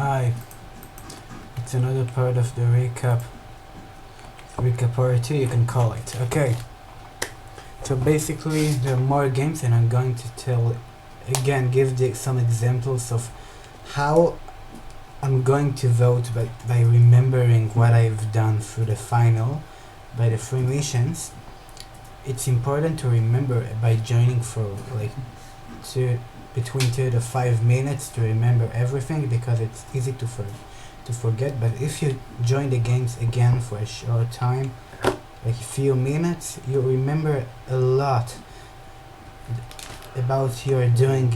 Hi, it's another part of the recap. Recap part 2, you can call it. Okay, so basically there are more games, and I'm going to tell again, some examples of how I'm going to vote by remembering what I've done through the final, by the free missions. It's important to remember by joining for like between 2 to 5 minutes to remember everything, because it's easy to forget. But if you join the games again for a short time, like a few minutes, you remember a lot about your doing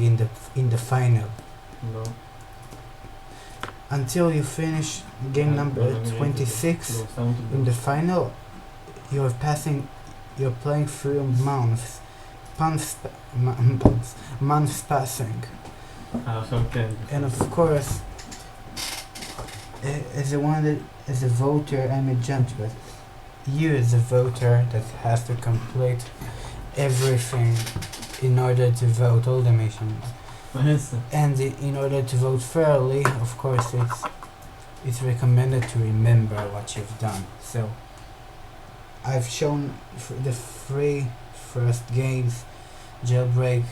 in the final. No. Until you finish game number 26 in the final, you're playing through months passing. And of course, as a voter, I'm a judge, but you as a voter that has to complete everything in order to vote, all the missions. And in order to vote fairly, of course, it's recommended to remember what you've done. So I've shown the three first games: Jailbreak,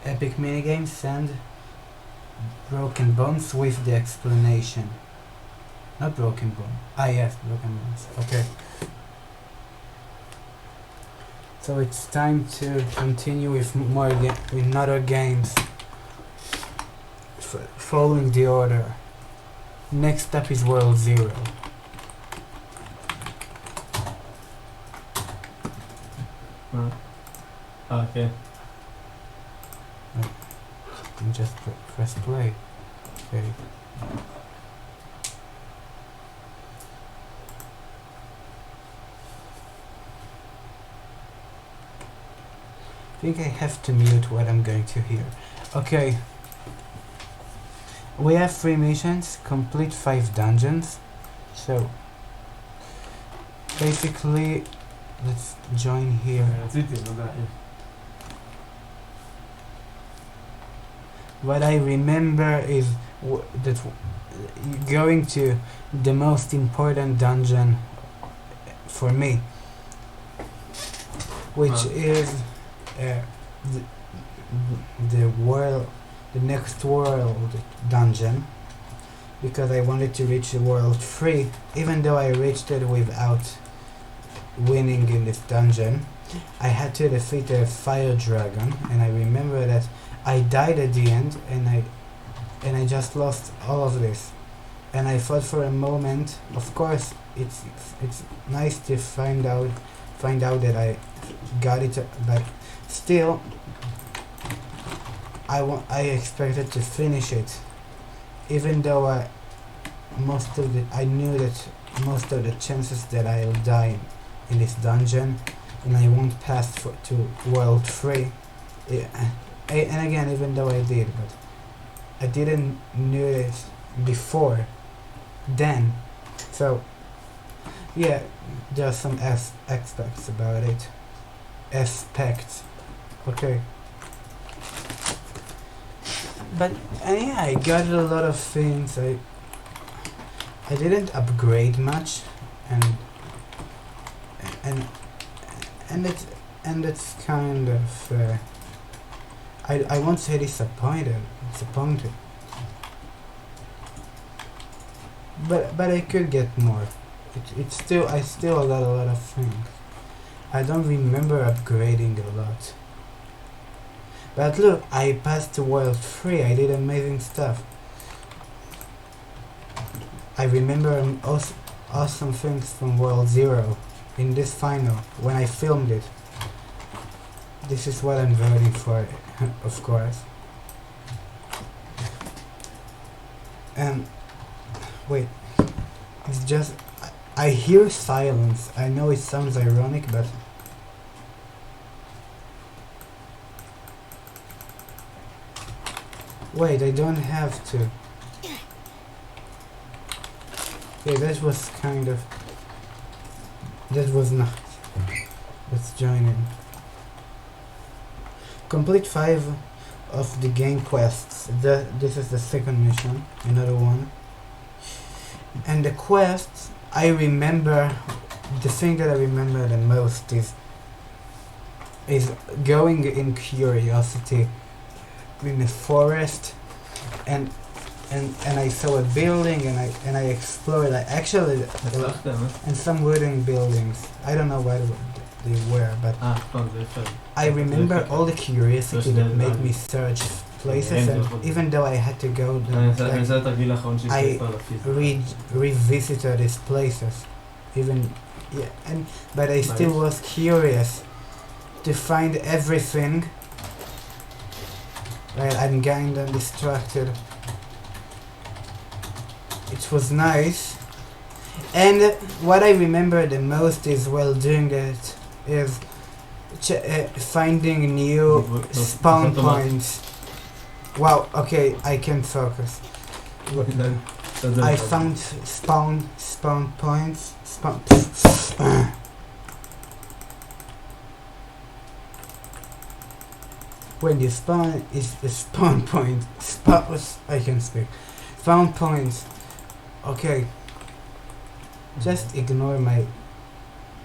Epic Minigames, and Broken Bones, with the explanation. Not Broken Bone. Yes, Broken Bones. Okay. So it's time to continue with with other games. Following the order. Next up is World Zero. Okay. And just press play. Okay. I think I have to mute what I'm going to hear. Okay. We have 3 missions, complete 5 dungeons. So basically, let's join here. What I remember is that going to the most important dungeon for me, which is the next world dungeon, because I wanted to reach the world 3, even though I reached it without winning in this dungeon. I had to defeat a fire dragon, and I remember that I died at the end, and I just lost all of this. And I thought for a moment, of course, it's nice to find out that I got it, but still, I expected to finish it, even though I knew that most of the chances that I'll die in this dungeon, and I won't pass to world 3. And again, even though I did, but I didn't know it before then. So yeah, there are some aspects about it. Aspects. Okay. But yeah, I got a lot of things. I didn't upgrade much, and it's kind of I won't say disappointed, but I could get more. I still got a lot of things. I don't remember upgrading a lot. But look, I passed to World 3, I did amazing stuff. I remember awesome things from World 0 in this final, when I filmed it. This is what I'm voting for, of course. And wait, it's just I hear silence. I know it sounds ironic, but wait, I don't have to. Okay, that was not. Let's join in. Complete 5 of the game quests. This is the second mission, another one. And the quests, I remember, the thing that I remember the most is going in curiosity in the forest, and I saw a building, and I explored. I actually הצלחתם, אה? and some wooden buildings. I don't know what they were, but זה יפה. I remember all the curiosity that made me search places, and even though I had to go אני like, אעשה את הגיל האחרון שהסתכל על הפיזיקה. revisited these places, even but I still was curious to find everything. Right, I'm kind of distracted. It was nice, and what I remember the most is while doing it is finding new spawn points. Wow, okay, I can focus. I found spawn points. When you spawn is the spawn point. I can speak. Spawn points. Okay, just ignore my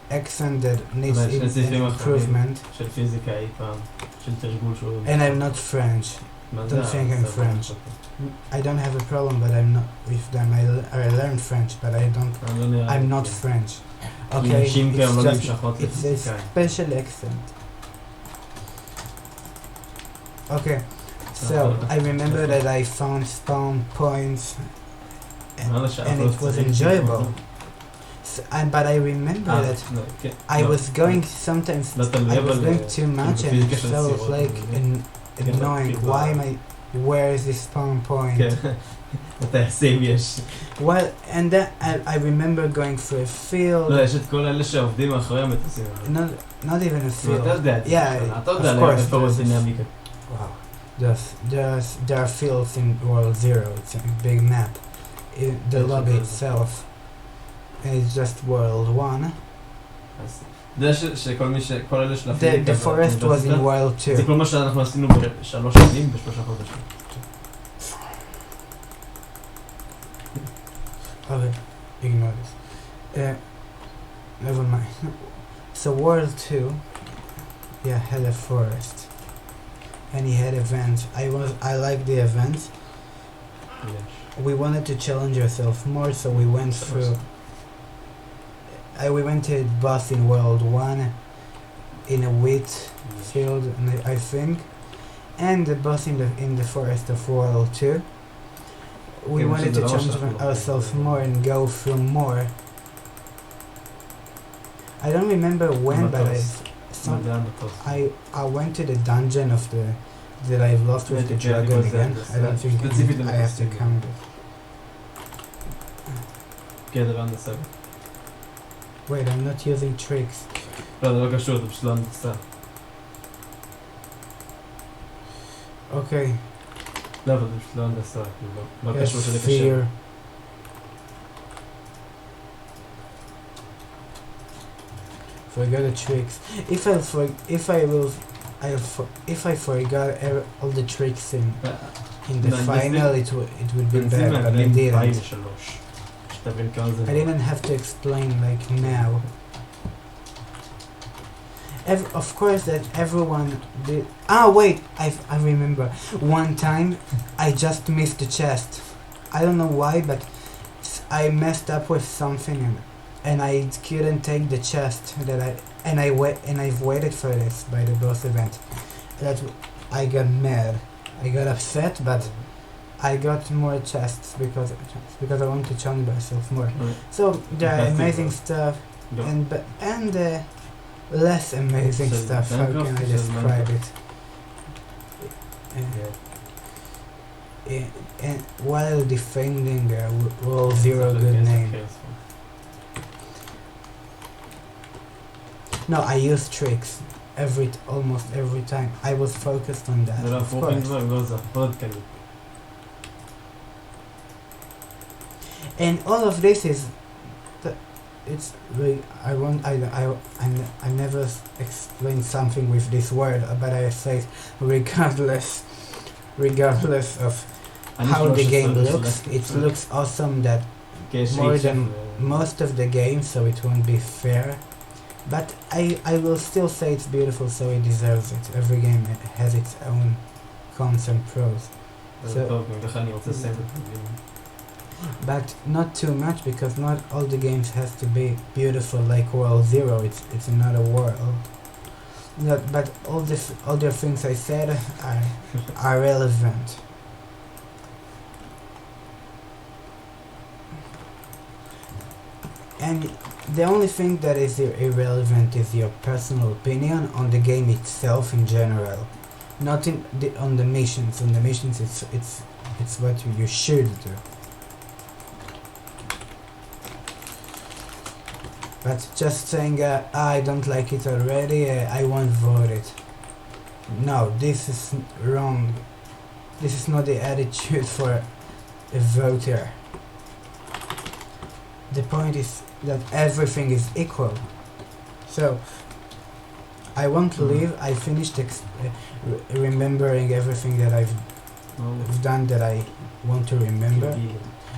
accent that needs improvement. של פיזיקה אי פעם, של תרגול שהוא... And I'm not French. Don't think I'm French. I don't have a problem, but I'm not with them. I learned French, but I'm not French. Okay, it's a special accent. Okay, so I remember that I found spawn points, and it was enjoyable. But I remember that I was going sometimes. I was going too much, and it felt like annoying. Why am I? Where is this spawn point? הטייסים יש. Well, and then I remember going through a field. לא, יש את כל אלה שעובדים מאחורי המטוסים. Not even a field. אתה יודע, Yeah, אתה יודע of לאן course. דינמיקה. Wow. There are fields in World Zero. It's a big map. The lobby itself is just World 1. אתה יודע שכל אלה של הפיזיקה... The forest was in World 2. זה כל מה שאנחנו עשינו ב3 שנים, ב3 חודשים. Okay, ignore this. Never mind. So World 2, yeah, had a forest, and he had events. I liked the events. We wanted to challenge ourselves more, so we went through. We went to a boss in World 1, in a wheat field, I think, and the boss in the forest of World 2. We wanted to challenge ourselves more and go through more. I don't remember when, but I went to the dungeon of that I've lost with the dragon again. I don't think I have to count it. כן, זה בנדה סגר. Wait, I'm not using tricks. לא, זה לא קשור, זה פשוט לא נמצא. Okay. לא, אבל זה פשוט לא נמצא, לא קשור שזה קשר. Fear. Forgot the tricks. If I forgot all the tricks in the final, it would be bad, but I didn't. I didn't have to explain like now. Of course that everyone did. Wait, I remember. One time I just missed the chest. I don't know why, but I messed up with something and I couldn't take the chest I've waited for this by the boss event. That I got mad. I got upset, but I got more chests because I want to challenge myself more. So there are amazing stuff and less amazing stuff. How can I describe it? And while defending World Zero good name. No, I use tricks almost every time. I was focused on that. Of course. And all of this is it's really I never explain something with this word, but I say regardless. regardless of אני how the 13 game looks. שלחתי. It looks awesome that כי יש more HF, than most of the game, so it won't be fair. But I will still say it's beautiful, so it deserves it. Every game has its own cons and pros. זה טוב, גם ככה אני רוצה לסיים את הדיון. But not too much, because not all the games has to be beautiful like World Zero. It's another world. But all the other things I said are relevant. And the only thing that is irrelevant is your personal opinion on the game itself in general, not on the missions. On the missions, it's what you should do. But just saying, I don't like it already, I won't vote it. No, this is wrong. This is not the attitude for a voter. The point is that everything is equal. So, I won't leave. I finished remembering everything that I've done that I want to remember.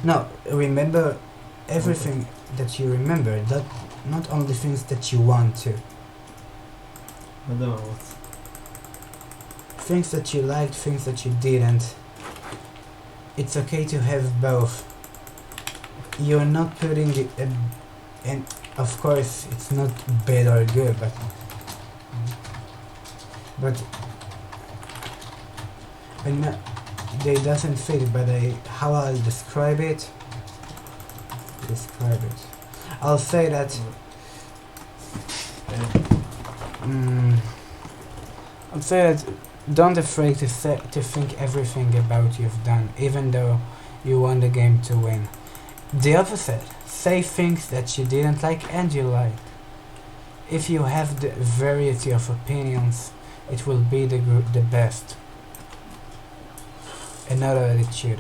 No, remember everything that you remember, not only things that you want to. לא יודע מה רוצה. Things that you liked, things that you didn't. It's okay to have both. You're not putting it, and of course it's not bad or good, but they doesn't fit. But how I'll describe it. I'll say that. I'll say that. Don't afraid to think everything about you've done, even though you want the game to win. The opposite. Say things that you didn't like and you like. If you have the variety of opinions, it will be the best. Another attitude.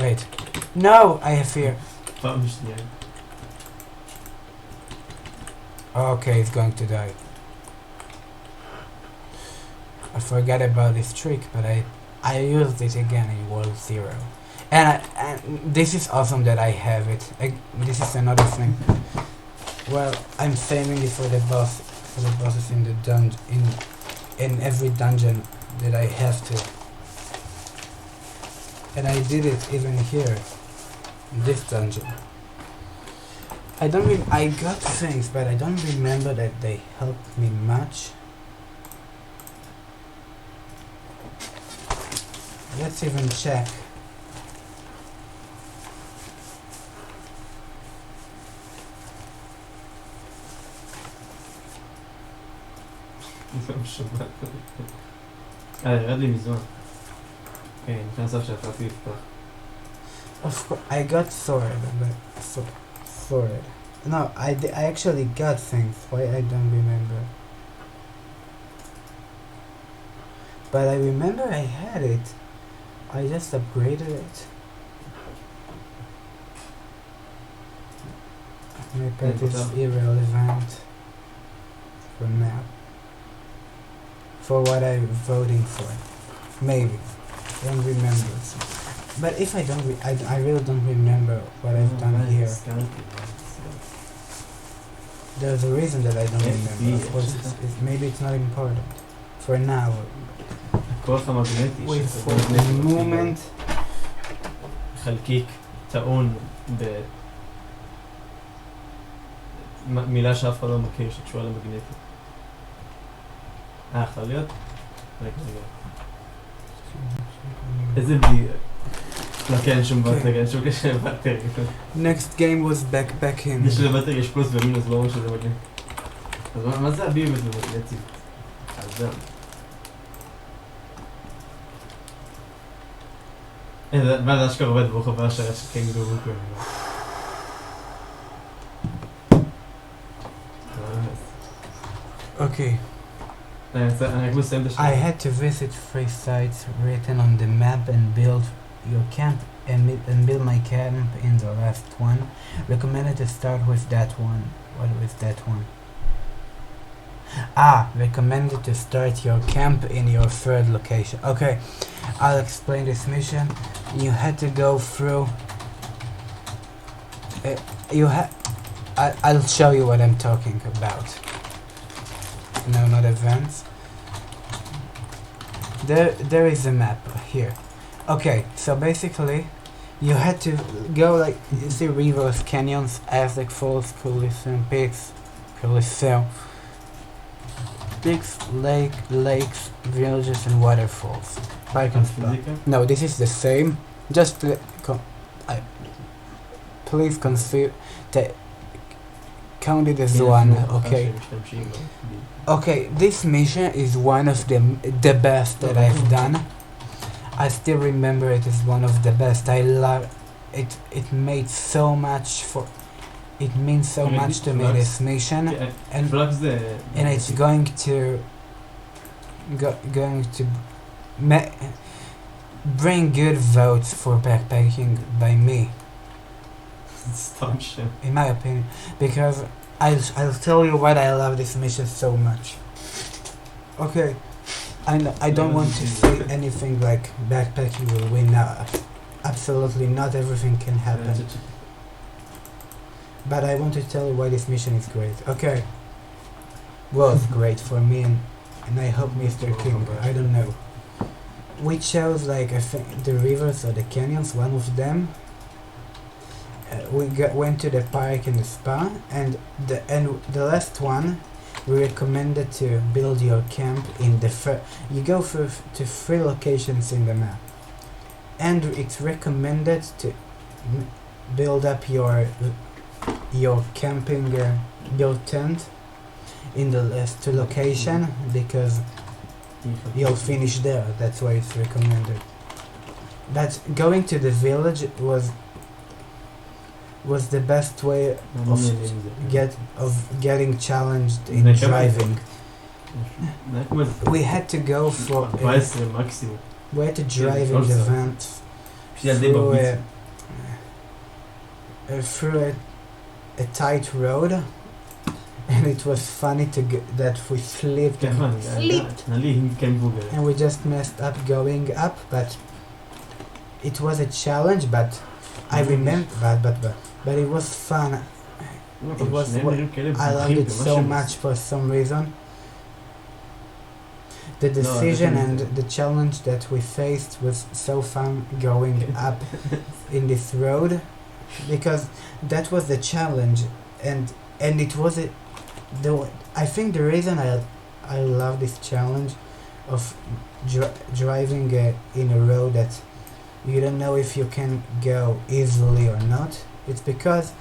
Wait. No, I have fear. פעם שנייה. Okay, it's going to die. I forgot about this trick, but I used it again in World Zero. And this is awesome that I have it. This is another thing. Well, I'm saving it for the bosses in the dungeon, in every dungeon that I have to. And I did it even here, in this dungeon. I got things, but I don't remember that they helped me much. Let's even check. ירד לי מזמן. כן, נכנס עכשיו שהפרתי לפתח. Of course, I got sword, but sword. No, I actually got things. Why I don't remember? But I remember I had it. I just upgraded it. My pet is irrelevant for now. For what I'm voting for. Maybe. I don't remember. But if I don't, I really don't remember what I've done here. There's a reason that I don't remember. Of course, maybe it's not important. For now. הכוח המגנטי. Wait for a moment. חלקיק טעון במילה שאף אחד לא מכיר שקשורה למגנטי. יכול להיות? רגע. איזה בלי... לא, כן, שום בטר, שום קשר בטר. Next game was backpacking. יש לבטר, יש פלוס ומינוס, לא אומר שזה מגנטי. אז מה זה הביום הזה מגנטי? אז זהו. מה זה אשכרה עובד ברוך הבא השאלה שקנגור רוקו. Okay. אני רק מסיים את I השאלה. had to visit 3 sites written on the map and build your camp and build my camp in the last one. Recommended to start with that one. What was that one? Recommended to start your camp in your third location. Okay, I'll explain this mission. You had to go through. I'll show you what I'm talking about. No, not events. There is a map here. Okay, so basically, you had to go like you see rivers, canyons, Aztec Falls, Coliseum Peaks, Coliseum Peaks, lakes, villages, and waterfalls. Park and spa. No, this is the same. Just please consider count it as one. Okay. Okay, this mission is one of the best that I've done. I still remember it as one of the best. I love it. It made so much for. It means so much to me, this mission, and it's going to bring good votes for backpacking by me. In my opinion, because I'll tell you why I love this mission so much. Okay, I don't want to say anything like backpacking will win now. Absolutely not everything can happen. But I want to tell you why this mission is great. Okay. Was great for me and I hope Mr. King, I don't know. We chose like I think the rivers or the canyons, one of them. Went to the park and the spa, and the last one we recommended to build your camp in the you go to 3 locations in the map, and it's recommended to build up your camping your tent in the last 2 location because you'll finish there. That's why it's recommended. But going to the village was the best way of getting challenged in driving. We had to go for we had to drive in the van through a tight road, and it was funny that we slipped and we just messed up going up, but it was a challenge. But I remember, but it was fun. It was I loved it so much for some reason. The decision and the challenge that we faced was so fun going up in this road, because that was the challenge, and it was I think the reason I love this challenge of driving in a road that you don't know if you can go easily or not. It's because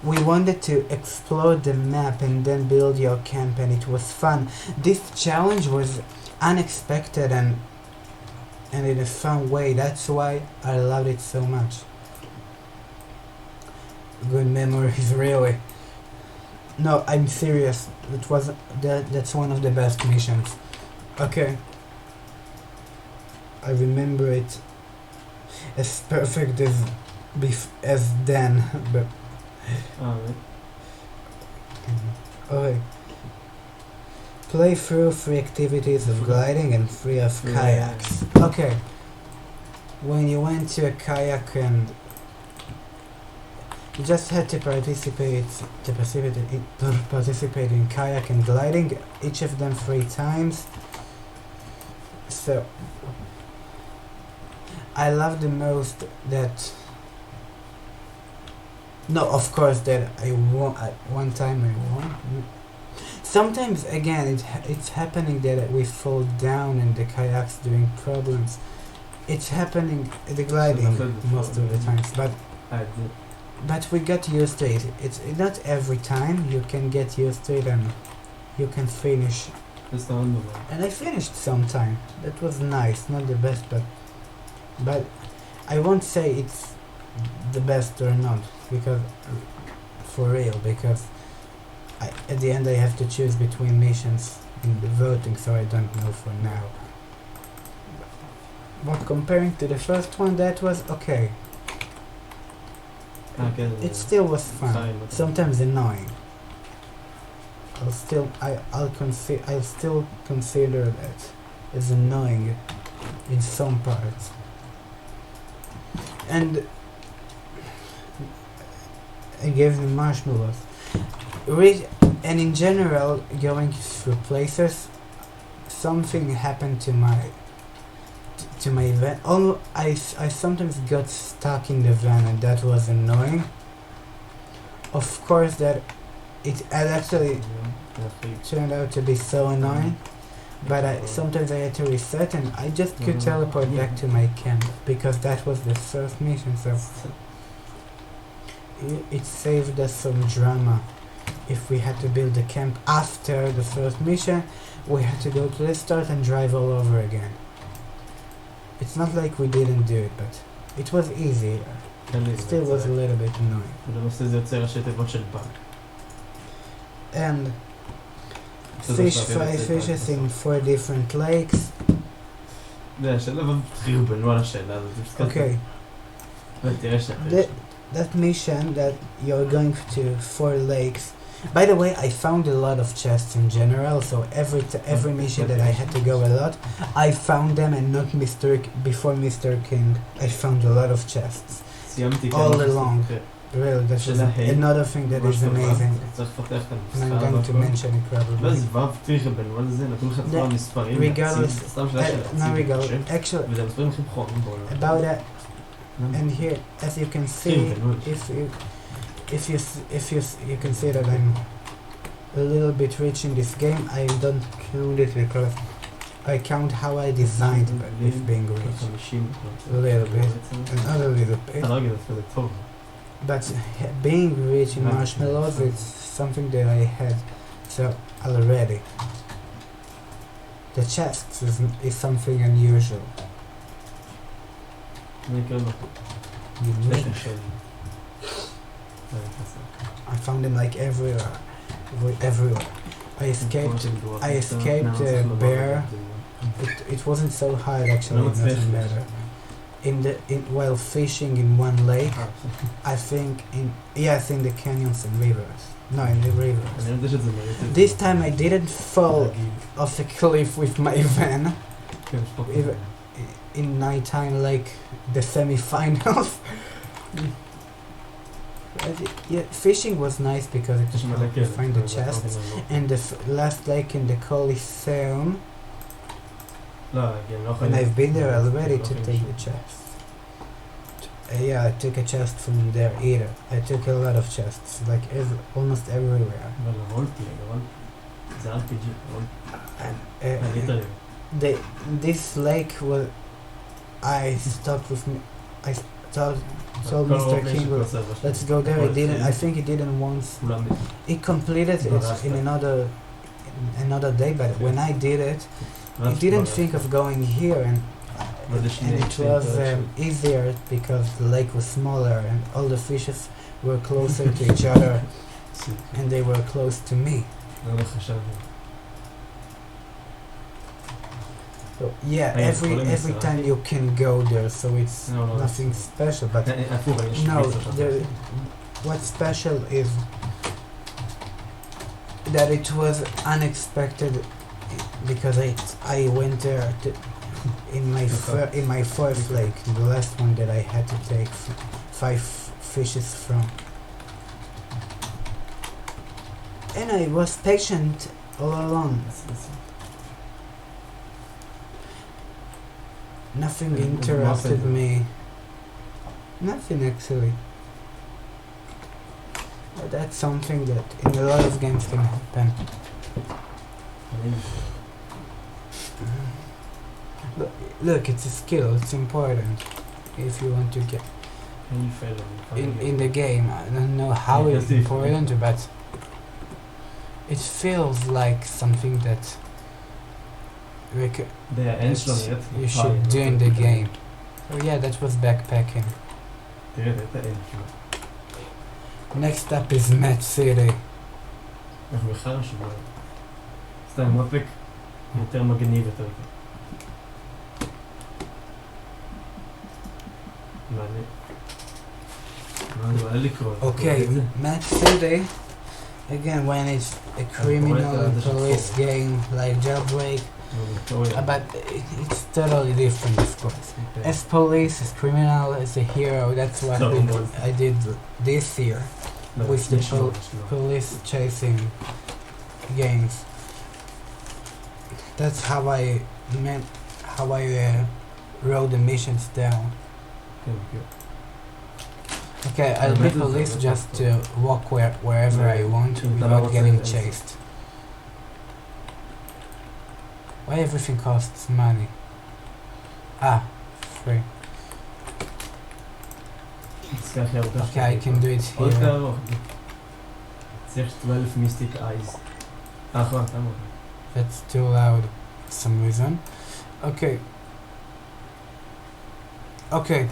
we wanted to explore the map and then build your camp, and it was fun. This challenge was unexpected and in a fun way. That's why I loved it so much. Good memories, really. No, I'm serious. That's one of the best missions. Okay. I remember it as perfect as then, but okay. Play through 3 activities of gliding and 3 of kayaks. Okay. When you went to a kayak, and you just had to participate in kayak and gliding, each of them 3 times. So I love the most that. No, of course that I won. One time I won. Sometimes again it's happening that we fall down in the kayaks during problems. It's happening the gliding most of the times, but we got used to it. It's not every time. You can get used to it and you can finish. And I finished sometime. That was nice. Not the best, but I won't say it's the best or not, because for real, because at the end I have to choose between missions in the voting, so I don't know for now. But comparing to the first one, that was okay. It still was fun. Sometimes annoying. I'll still consider that as annoying in some parts. And I gave them marshmallows. And in general, going through places, something happened to my van. I sometimes got stuck in the van, and that was annoying. Of course, that it actually turned out to be so annoying. But sometimes I had to reset, and I just could teleport back to my camp because that was the first mission. So it saved us some drama. If we had to build a camp after the first mission, we had to go to the start and drive all over again. It's not like we didn't do it, but it was easier. Still was a little bit annoying. ולמעשה זה יוצא ראשי תיבות של באג. And five fishes in 4 different lakes. זה השאלה ובחירו בנו על השאלה הזאת. Okay. ותראה שאתה... That mission that you're going to 4 lakes. By the way, I found a lot of chests in general, so every mission that I had to go a lot, I found them, and not before Mr. King. I found a lot of chests. All along. Really, that's another thing that is amazing. And I'm going to mention it probably. Regardless, actually, about that, and here, as you can see, you can see that I'm a little bit rich in this game. I don't count it because I count how I designed it being rich. A little bit, another little bit. But being rich in marshmallows is something that I had so already. The chests is something unusual. I found them like everywhere. I escaped a bear. It wasn't so hard actually. It doesn't matter. While fishing in one lake, I think in the canyons and rivers. No, in the rivers. This time I didn't fall off a cliff with my van. In nighttime, like the semi-finals. Yeah, fishing was nice because it helped you find the chests. And the last lake in the Coliseum. And I've been there already to take the chest. Yeah, I took a chest from there either. I took a lot of chests, like almost everywhere. And this lake was. I stopped with me. I told Mr. King, let's go there. He didn't. I think he didn't once. He completed it in another day, but when I did it, he didn't think of going here, and it was easier because the lake was smaller and all the fishes were closer to each other, and they were close to me. So yeah, every time you can go there, so it's nothing special. But no, what's special is that it was unexpected because I went there in my fourth lake, the last one that I had to take 5 fishes from, and I was patient all along. Nothing interrupted me. Nothing actually. But that's something that in a lot of games can happen. Look, it's a skill. It's important if you want to get in the game. I don't know how it's important, but it feels like something that you should do in the game. So yeah, that was backpacking. Next up is Mad City. סתם מודבק יותר מגניב יותר. מעלה לקרוא. Okay, Mad City Again, when it's a criminal the police shit game like Jailbreak, Oh, yeah. but it's totally different, of course. Okay. As police, as criminal, as a hero, that's what So, I did this year. No, with the it's not, Police chasing games. That's how I wrote the missions down. Okay. Okay, I'll be That's police that's just cool. to walk wherever I want Mm, without that's getting it, that's it. chased. Why everything costs money? Ah, free. Okay, I can do it עוד here. תערוך. צריך 12 מיסטיק אייז. נכון, תערוך. That's too loud for some reason. Okay. Okay.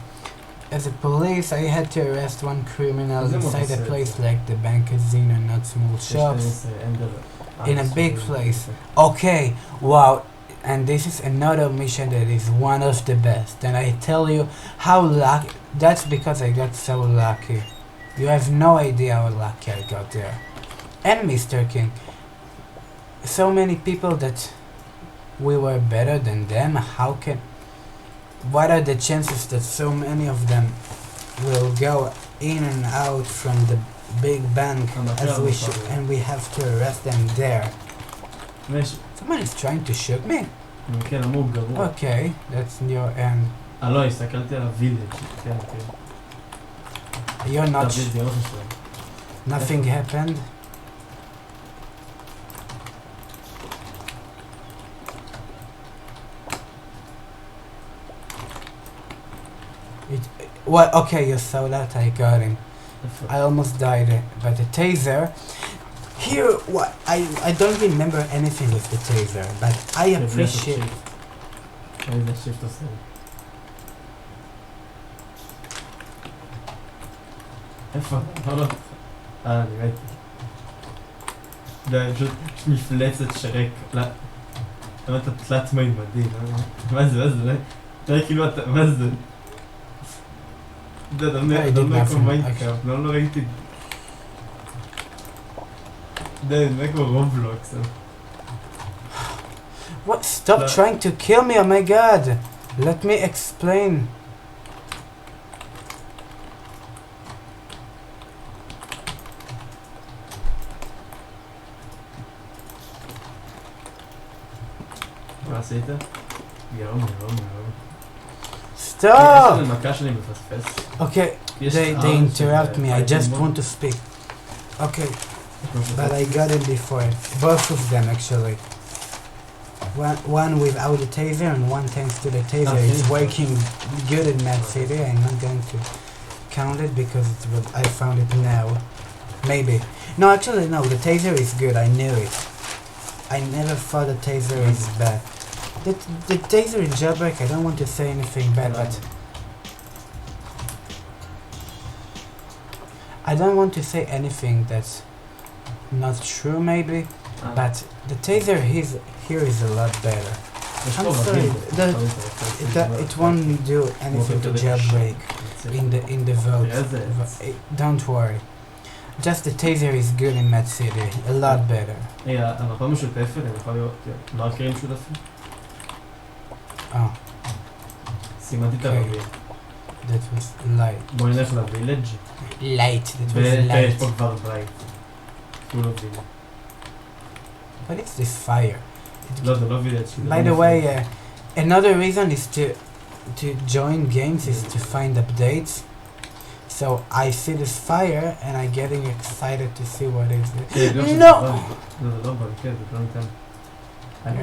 As a police, I had to arrest one criminal אז זה inside a מפסד. place like the bank casino, not small shops. In a big place. Okay, wow. And this is another mission that is one of the best. And I tell you how lucky. That's because I got so lucky. You have no idea how lucky I got there. And Mr. King. So many people that we were better than them. How can. What are the chances that so many of them will go in and out from the big bank as we should, and we have to arrest them there? Someone is trying to shoot me? כן, אמור גרוע. Okay, that's your end. לא, הסתכלתי על הווילג'. כן, כן. You're not. זה לא חשוב. Nothing happened. Well, okay, you saw that. I got him. I almost died, but the taser. Here, what I don't remember anything with the taser, but I appreciate. איזה שיפט עושה. איפה? לא. אני ראיתי. זה פשוט מפלצת שרק. באמת תלת מימדי. מה זה? תראה כאילו אתה... מה זה? אתה יודע כמו מיינקראפט, לא ראיתי. זה כמו רובלוקס. What? Stop trying to kill me! Oh my god! Let me explain. מה עשית? יום. Stop! יש איזה מכה שאני מפספס. Okay, they interrupt me. I just want to speak. Okay, but I got it before. Both of them actually. One without the taser and one thanks to the taser. It's working good in Mad City. I'm not going to count it because it's what I found it now. Maybe. No, actually no. The taser is good. I knew it. I never thought the taser is bad. The taser in Jailbreak. I don't want to say anything bad, but I don't want to say anything that's not true. Maybe. But the taser here is a lot better. I'm sorry, it won't do anything to Jailbreak in the vote. Don't worry. Just the taser is good in Mad City, a lot better. המפה משותפת, אני יכול לראות מרקרים משותפים? סימנתי את הרבים. That was light. בוא נלך לווילג'. Light, that was ויש light. פה כבר ברייט. הוא לא וילג'. What is this fire? לא, זה לא וילג'. By the way, another reason is to join games is to find updates. So I see this fire and I'm getting excited to see what is it. No! זה לא בא, כן, זה לא ניתן.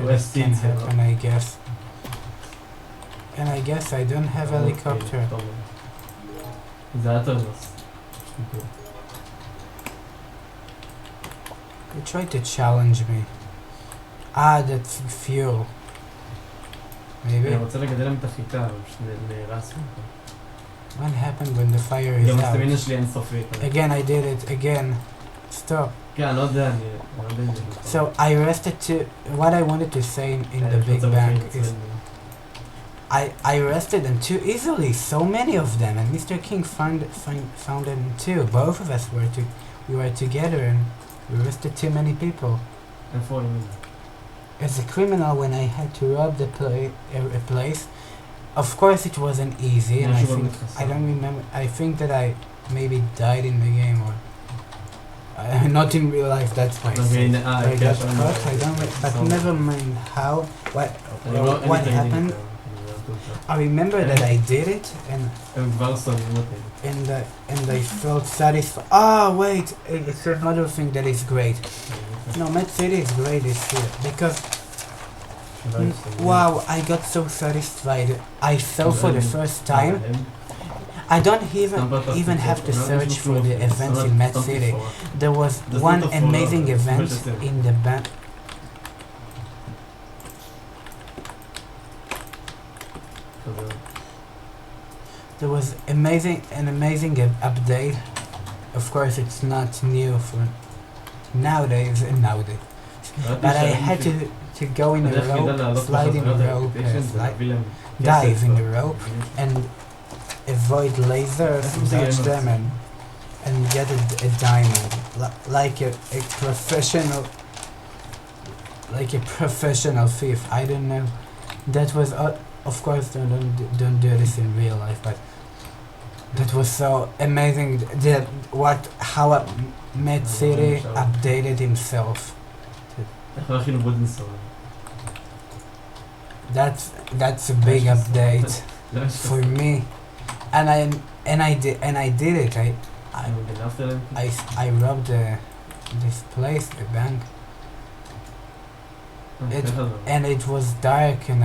This can happen, I guess. And I guess I don't have helicopter. זה היה טרנוס. You tried to challenge me. That's fuel. Maybe. אני רוצה לגדל להם את החיטה, אבל פשוט נהרס. What happened when the fire is גם out? הסטמינה שלי אינסופית. Again, I did it again. Stop. כן, אני לא יודע, אני לא יודע אם זה... So I rested to. What I wanted to say in the Big Bang is I rested them too easily. So many of them, and Mr. King found them too. Both of us we were together, and We arrested too many people. איפה ימין? As a criminal, when I had to rob a place, of course it wasn't easy, and I משהו think במתחסר. I don't remember. I think that I maybe died in the game, or not in real life. That's why I said. I got caught. I don't. But never mind how. What happened? I remember that I did it, and הם כבר שונאים אותי. and I felt satisfied. Ah, wait, it's another thing that is great. No, Mad City is great this year because wow, I got so satisfied. I fell for the first time. I don't even have to search for the events in Mad City. There was one amazing event in the bank. There was an amazing update. Of course, it's not new for nowadays. But I had to go in a rope, slide in a rope, dive in the rope, and avoid lasers, dodge them, and get a diamond, like a professional thief. I don't know. That was of course don't do this in real life, but that was so amazing. How Mad City updated himself. איך הכינו בודנסון? That's a big update for me, and I did it. I robbed this place, the bank. And it was dark, and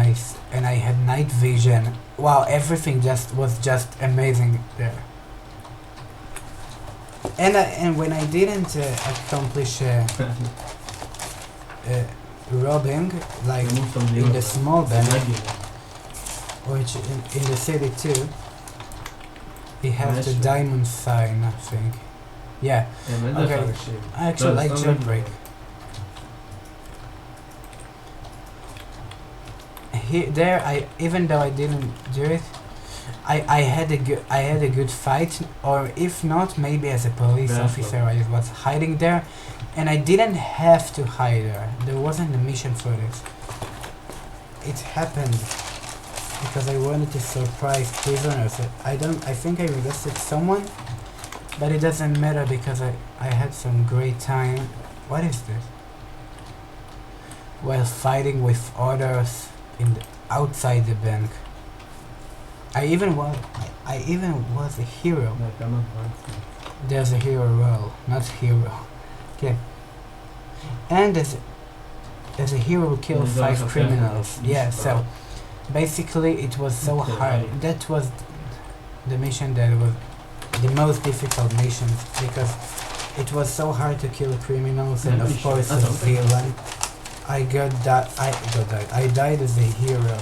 I had night vision. Wow, everything was just amazing there. And when I didn't accomplish robbing, like in the small bank, which in the city too, he has the diamond sign, I think. Yeah. Okay. I actually like jailbreak. Even though I didn't do it, I had a good fight, or if not, maybe as a police officer I was hiding there, and I didn't have to hide there. There wasn't a mission for this. It happened because I wanted to surprise prisoners. I think I arrested someone, but it doesn't matter because I had some great time. What is this? While fighting with others outside the bank. I even was a hero. There's a hero role, not hero. Okay. And as a hero killed 5 criminals. Yeah, so basically it was so hard. That was the mission that was the most difficult mission because it was so hard to kill criminals, and of course a villain. I died as a hero.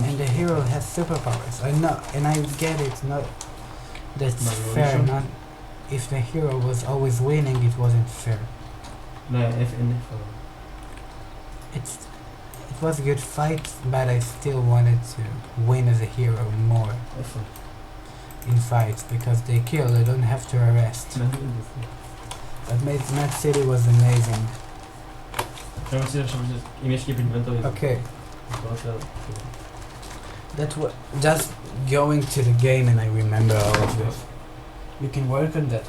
And the hero has superpowers. I know, and I get it. Not that's fair. Not if the hero was always winning, it wasn't fair. It was a good fight, but I still wanted to win as a hero more in fights because they kill. They don't have to arrest. But Mad City was amazing. Okay. That was just going to the game, and I remember all of this. You can work on that.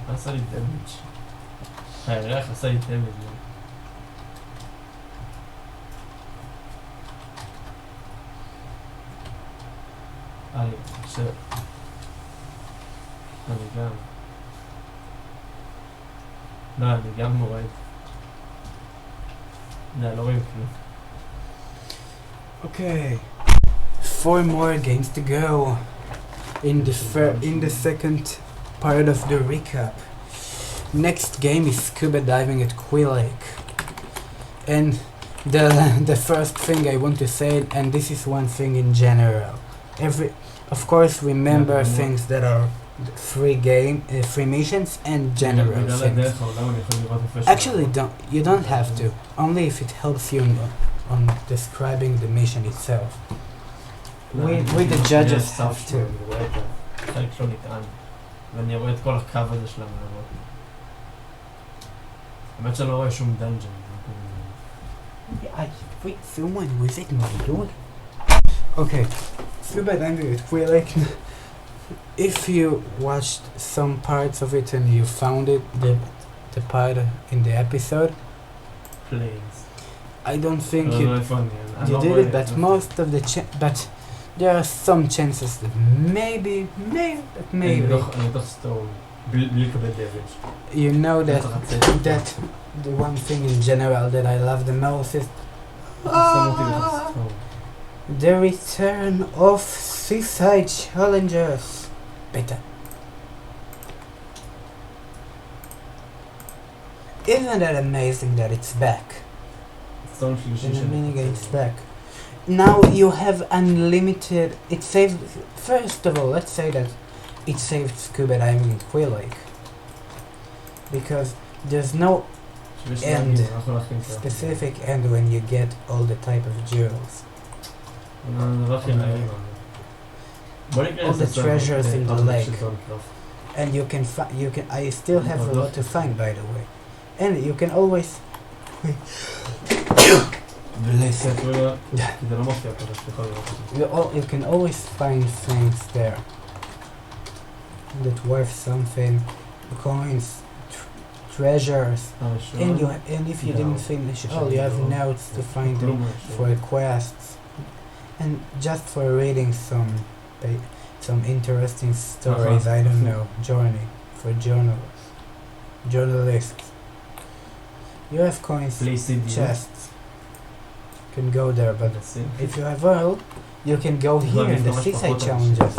עשה לי דמג'. הירח עשה לי דמג'. אני גם. לא, אני גם מורד. לא רואים כלום. Okay. 4 more games to go in the second part of the recap. Next game is scuba diving at Quill Lake. And the first thing I want to say, and this is one thing in general, of course remember things that are free missions and general things. Actually, you don't have to, only if it helps you on describing the mission itself. We the judges have to. ואני רואה את כל הקו הזה של המערות. האמת שאני לא רואה שום דנג'ן. Wait, someone was at my door. Okay, Scuba Diving at Queer Lake. If you watched some parts of it and you found it, the part in the episode, Please. I don't think לא, you לא איפה אני. you did it, but most of the but there are some chances that maybe אני בתוך סטורם. בלי לקבל דבש. you know that צריך לצאת. that the one thing in general that I love the most is שם אותי בתוך סטורם. the return of Seaside Challengers. Better. Isn't that amazing that it's back? סטורם שלישי In a שאני minigame's חושב. back. Now you have unlimited. It saved. First of all, let's say that it saved scuba diving in Quail Lake because there's no שיש And להגיד, אנחנו הולכים ככה. specific end when you get all the type of jewels. זה לא הכי נעים. בוא נקרא All the treasures in the lake. של Dawncraft. And you can. I still have a lot to find, by the way. And you can always. Bless it. כי זה לא מופיע פה, אז יכול לראות את זה. You can always find things there that worth something, coins, treasures, and if you didn't finish all, you have notes to find them for quests, and just for reading some interesting stories. I don't know, journey for journalists. You have coins, Please see the chests. Can go there, but if you have all, you can go here in the seaside challenges.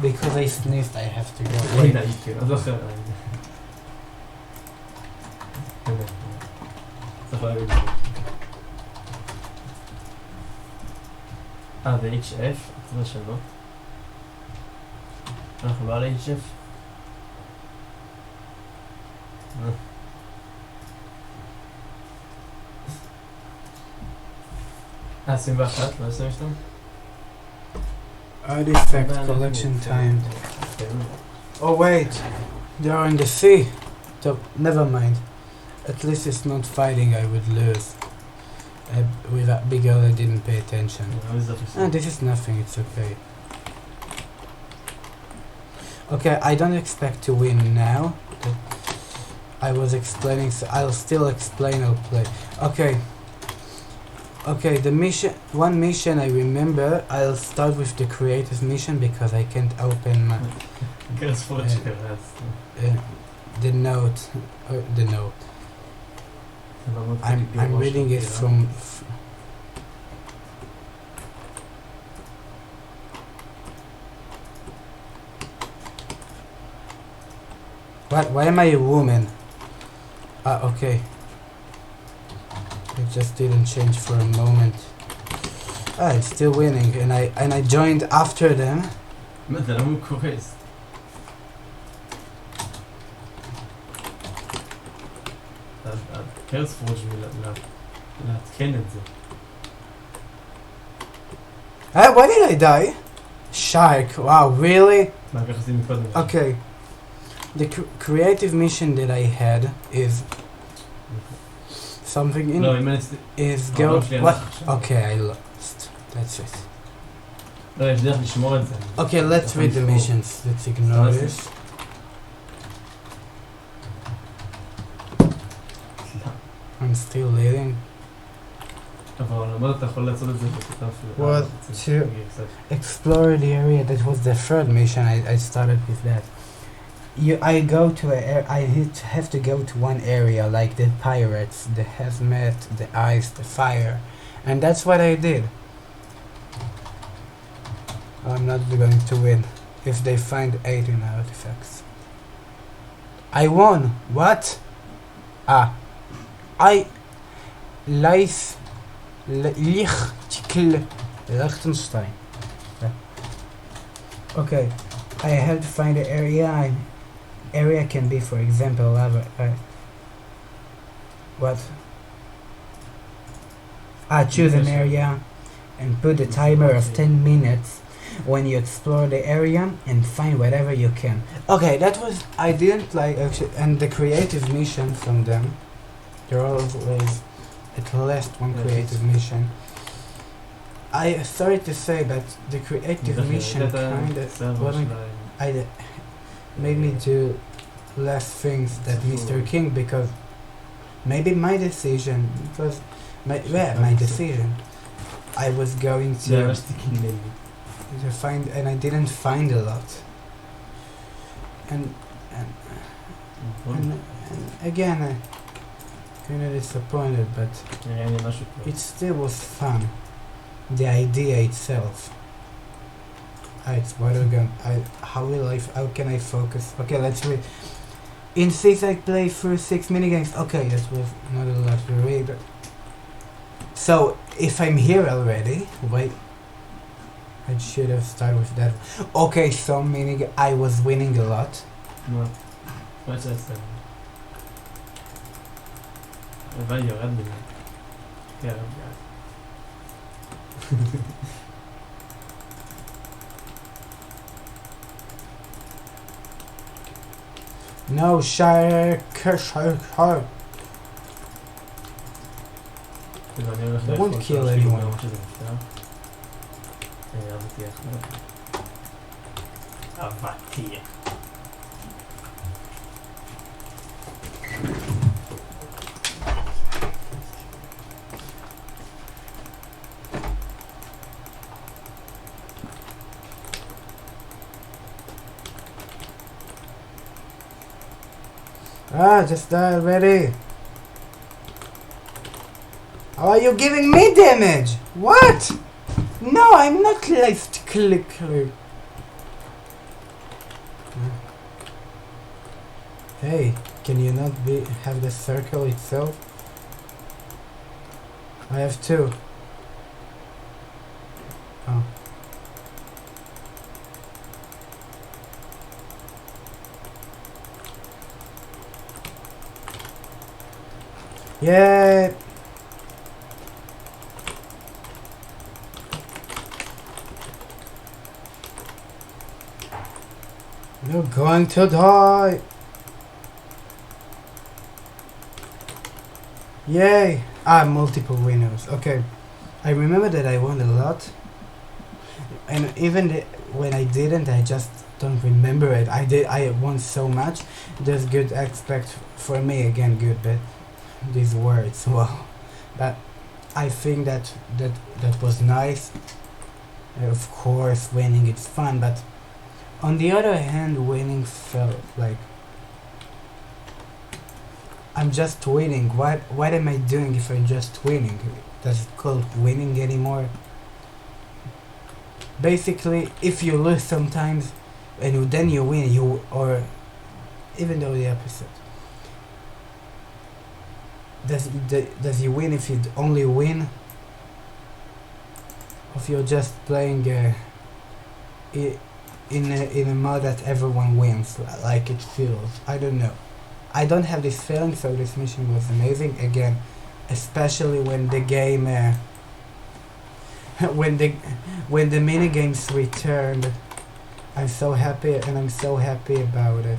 Because I sneezed, I have to go. הנה, איתי, אז לא אחר. צריך להגיד את זה. זה HF, צריך לשנות. אנחנו לא על HF. 21, לא 22? Artifact collection time. Oh wait, they're in the sea. So never mind. At least it's not fighting. I would lose. Because I didn't pay attention. This is nothing. It's okay. Okay, I don't expect to win now. I was explaining, so I'll still explain. I'll play. Okay, the mission, one mission I remember, I'll start with the creative mission because I can't open my, the note, I'm reading it from, why am I a woman? Okay. It just didn't change for a moment. It's still winning, and I joined after them. זה לא מקורס. קרס פורג' לעדכן את זה. Why did I die? Shark, wow, really? מה ככה עשיתי מקודם? Okay. The creative mission that I had is something in לא, אם אני... is go what? Okay, I lost. That's it. לא, יש דרך לשמור את זה. Okay, let's read the missions. Let's ignore this. I'm still leading. אבל למרות אתה יכול לעשות את זה בכתב של... What to explore the area. That was the third mission. I started with that. I have to go to one area like the pirates, the hazmat, the ice, the fire, and that's what I did. I'm not going to win if they find 18 artifacts. I won. What? Liechtenstein. Okay, I have to find the area. Area can be, for example, lava. What? Choose an area and put a timer of 10 minutes. when you explore the area and find whatever you can. Okay, that was I didn't like actually, and the creative mission from them. There are always at least one Yes, creative mission. I sorry to say, but the creative mission kind of wasn't. Made me do less things than Mr. King because maybe my decision because my decision. I was going to find and I didn't find a lot. And again I kind of disappointed, but it still was fun. The idea itself. It's what are going how can I focus? Okay, let's read. In 6 I play through 6 minigames. Okay, that was not a lot to read. So if I'm here already, wait, I should have started with that. Okay, so meaning I was winning a lot. No. What's that then? Va يغني يا رب. No, Shire. They won't kill anyone. Just die already. How are you giving me damage? What? No, I'm not left clicker. Hey, can you not have the circle itself? I have 2. Oh. Yeah. You're going to die. Yay. Multiple winners. Okay. I remember that I won a lot. And even when I didn't, I just don't remember it. I won so much. There's good aspect for me. Again, good, but these words, well, but I think that was nice. Of course, winning it's fun, but on the other hand, winning felt like I'm just winning. What am I doing if I'm just winning? Does it call it winning anymore? Basically, if you lose sometimes and then you win, or even though the opposite. Does you win if you only win? Or if you're just playing in a mode that everyone wins, like it feels? I don't know. I don't have this feeling, so this mission was amazing. Again, especially when the game, when the mini games returned, I'm so happy, and I'm so happy about it.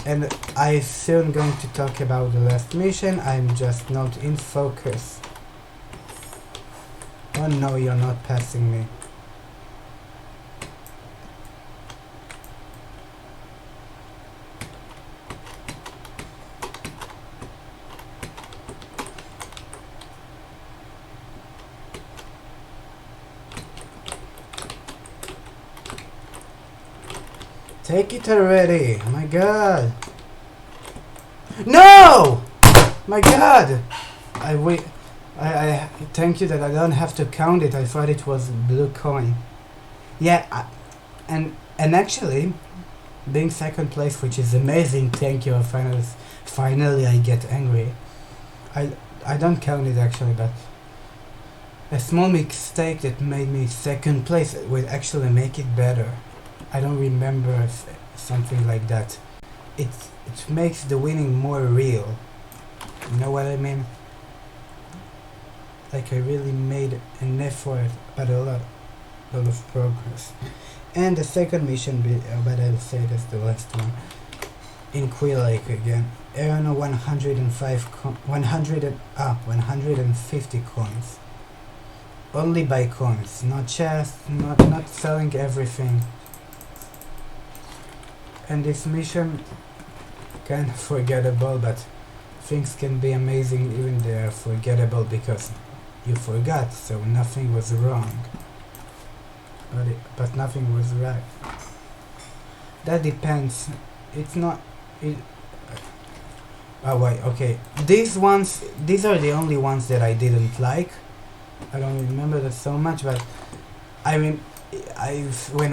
And I soon going to talk about the last mission. I'm just not in focus. Oh no, you're not passing me. Take it already! Oh my god! No! My god! I thank you that I don't have to count it. I thought it was blue coin. Yeah, and actually, being second place, which is amazing. Thank you. Finally, I get angry. I don't count it actually, but a small mistake that made me second place will actually make it better. I don't remember something like that. It makes the winning more real. You know what I mean? like I really made an effort, but a lot of progress. And the second mission, but I'll say that's the last one, in Quill Lake again. Earn 150 coins. Only buy coins, not chests, not selling everything. And this mission kind of forgettable, but things can be amazing even they are forgettable because you forgot, so nothing was wrong. But nothing was right. That depends. It's not. Oh wait, okay. These are the only ones that I didn't like. I don't remember that so much, but when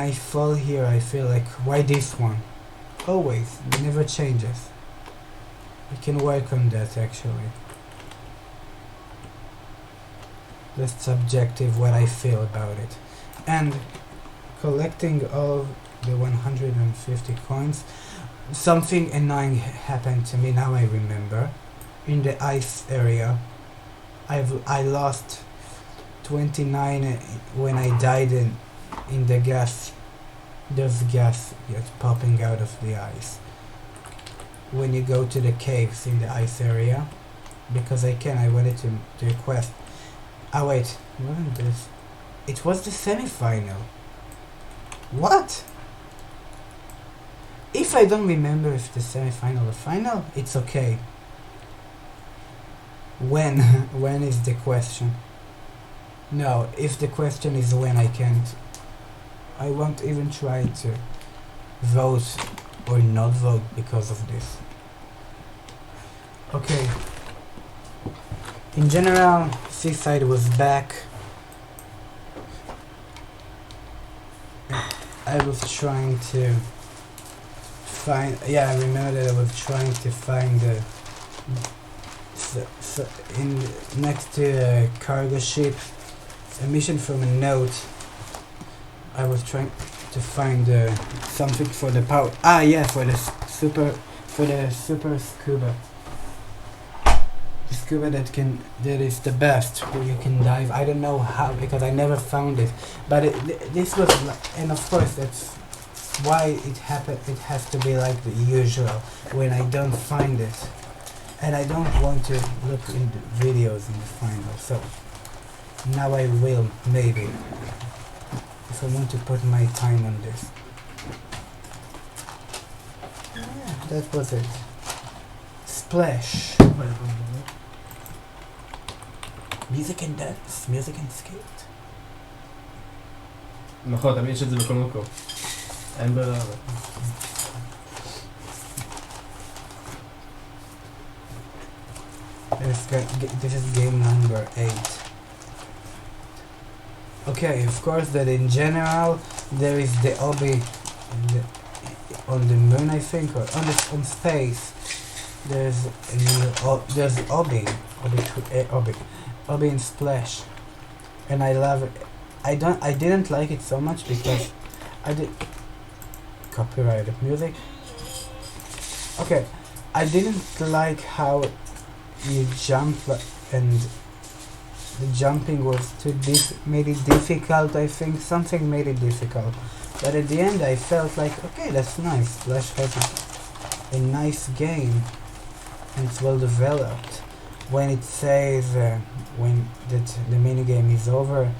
I fall here, I feel like, why this one? Always, it never changes. We can work on that actually. That's subjective what I feel about it. And collecting all the 150 coins, something annoying happened to me, now I remember. In the ice area, I lost 29 when I died in the gas. There's gas popping out of the ice when you go to the caves in the ice area, because I wanted to request. Oh wait, wasn't this? It was the semi-final. What? If I don't remember if the semi-final or final, it's okay. When? When is the question? No, if the question is when, I can't. I won't even try to vote or not vote because of this. Okay. In general, Seaside was back. I was trying to find. Yeah, I remember that I was trying to find the. Next to a cargo ship, a mission from a note. I was trying to find something for the power. Ah, yeah, for the super scuba. The scuba that is the best, where you can dive. I don't know how, because I never found it. But this was, and of course that's why it happened. It has to be like the usual when I don't find it, and I don't want to look in the videos in the final. So now I will, maybe, if I want to put my time on this. Yeah, that was it. Splash. Music and dance, music and skate. נכון, תמיד יש את זה בכל מקום. אין ברירה. This is game number 8. Okay, of course that in general there is the Obi on the moon, I think, or on space. There's Obi in Splash, and I love it. I didn't like it so much because I did copyrighted music. Okay, I didn't like how you jump, and the jumping was made it difficult. I think something made it difficult, but at the end I felt like, okay, that's nice. Splash has a nice game and it's well developed. When it says when the minigame is over,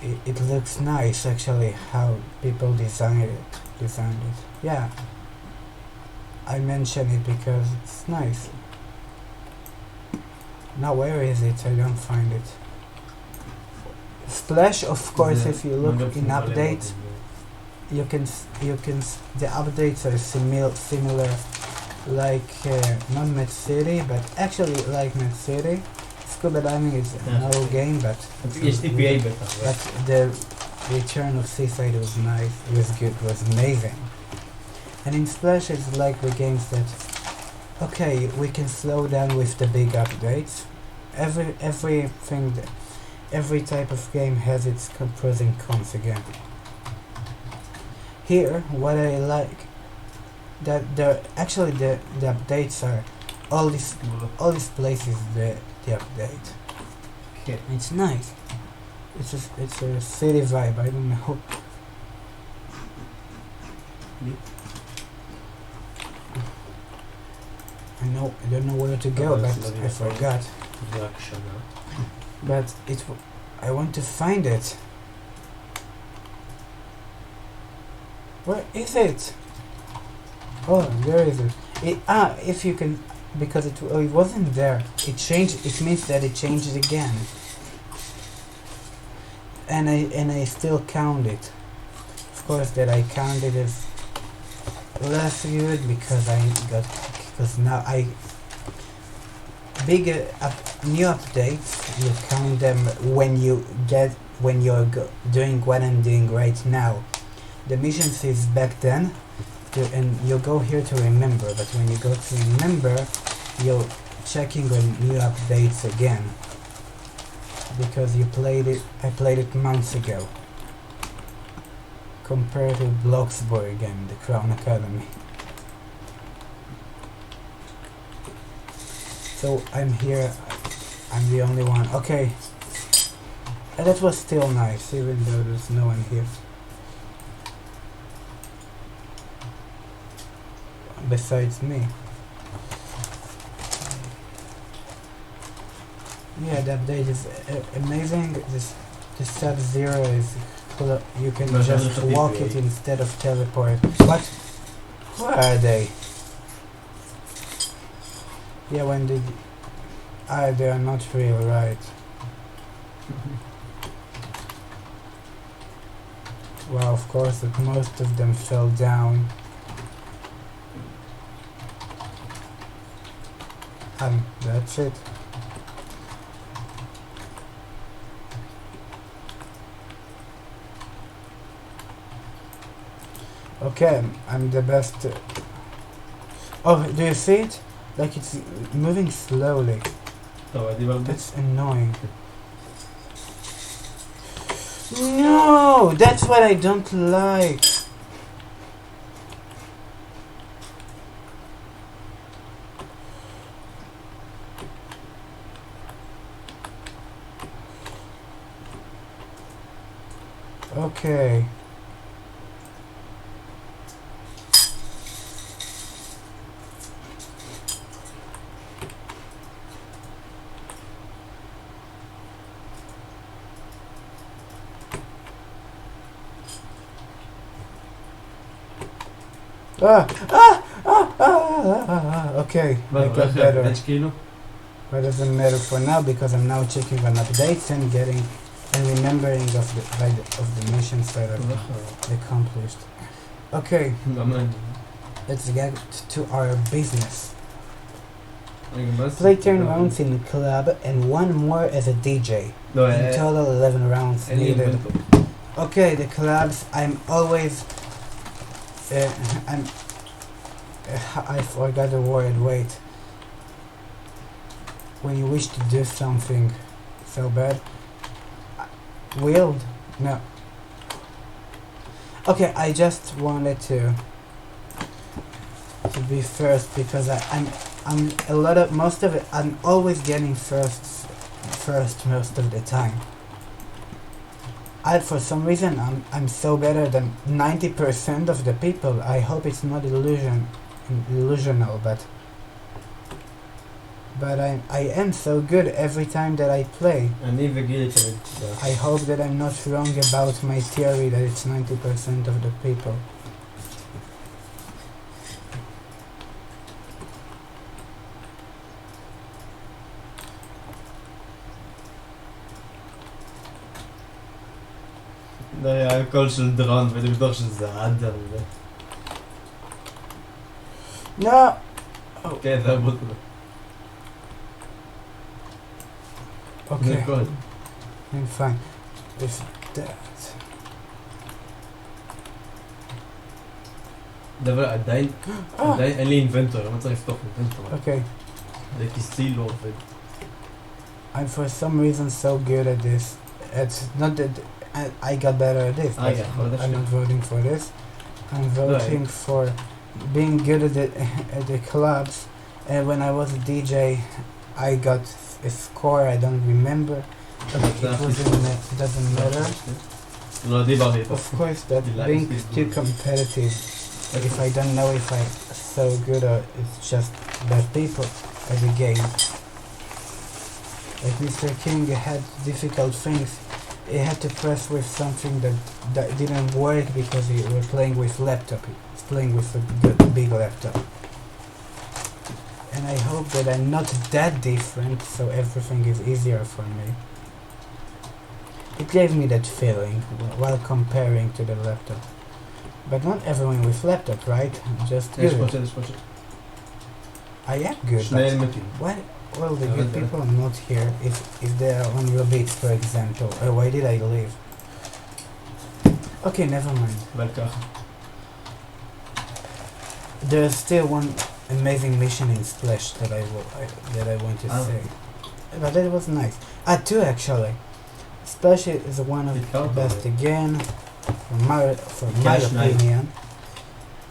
it looks nice actually how people designed it. Yeah, I mention it because it's nice. Now where is it? I don't find it. Splash, of course, if you look in updates, you can the updates are similar like not Med City, but actually like Med City. Scuba diving is another game, but the return of Seaside was nice. It was good. It was amazing. And in Splash, it's like the games that, okay, we can slow down with the big updates. Every type of game has its pros and cons again. Here, what I like, that the updates are all these places the update. כן. It's nice. It's a city vibe. I don't know. I don't know where to go, אבל but זה לא I נראה טוב. forgot. זה רק שנה. But I want to find it. Where is it? Oh, there is it. If you can, because it wasn't there. It changed. It means that it changed again. And I still count it. Of course, that I count it as less good because now new updates, you count them when you're doing what I'm doing right now. The missions is back then, and you go here to remember, but when you go to remember, you're checking on new updates again. Because I played it months ago. Compared to Bloxburg and the Crown Academy. So I'm here, I'm the only one. Okay. And that was still nice, even though there's no one here. Besides me. Yeah, the update is amazing. The Sub-Zero is you can But just it's a walk DPA. it instead of teleport. What? Where are they? Yeah, when did... they are not real, right? Well, of course, that most of them fell down. That's it. Okay, I'm the best. Oh, do you see it? Like it's moving slowly. טוב, עדיף על זה. That's annoying. No, that's what I don't like. Okay. Okay, I got better. בטש כאילו? But it doesn't matter for now because I'm now checking on updates and getting and remembering of the missions that I've accomplished. Okay, גם אני. let's get to our business. רגע, מה זה? Play 10 rounds in a club and one more as a DJ. לא, In total 11 rounds אין לי needed. אינבנטור. Okay, the clubs. I'm always. I forgot the word. Wait. When you wish to do something so bad. Willed? No. Okay, I just wanted to be first because I'm a lot of most of it. I'm always getting first most of the time. For some reason I'm so better than 90% of the people. I hope it's not illusional, but I am so good every time that I play. אני וגילי תמיד. I hope that I'm not wrong about my theory that it's 90% of the people. זה היה קול של דרון, והייתי בטוח שזה אדר. No! כן, זה הבוט. זה Okay, קול. I'm fine. If that... דבר, עדיין אין לי אינבנטור, אני לא צריך לפתוח אינבנטור. Okay. זה כיסי לא עובד. I'm for some reason so good at this. It's not that I got better at this. But yeah, I'm not voting for this. I'm voting for being good at the clubs. And when I was a DJ, I got a score I don't remember. It doesn't matter. No, dei va bene. Of course, that You like being it, too good. competitive, if I don't know if I'm so good or it's just bad people at the game. Like Mr. King had difficult things. He had to press with something that didn't work because he was playing with laptop. He was playing with a good big laptop. And I hope that I'm not that different, so everything is easier for me. It gave me that feeling while comparing to the laptop. But not everyone with laptop, right? Just good. Spoczę. I am good. Schnell mit ihm. Why? Well, the Yeah, good but- people are not here. If they are on your beats, for example. Why did I leave? Okay, never mind. Welke? There's still one amazing mission in Splash that that I want to Ah. say. But that was nice. Two actually. Splash is one of It the helped, best right? again, for my Cash night. opinion.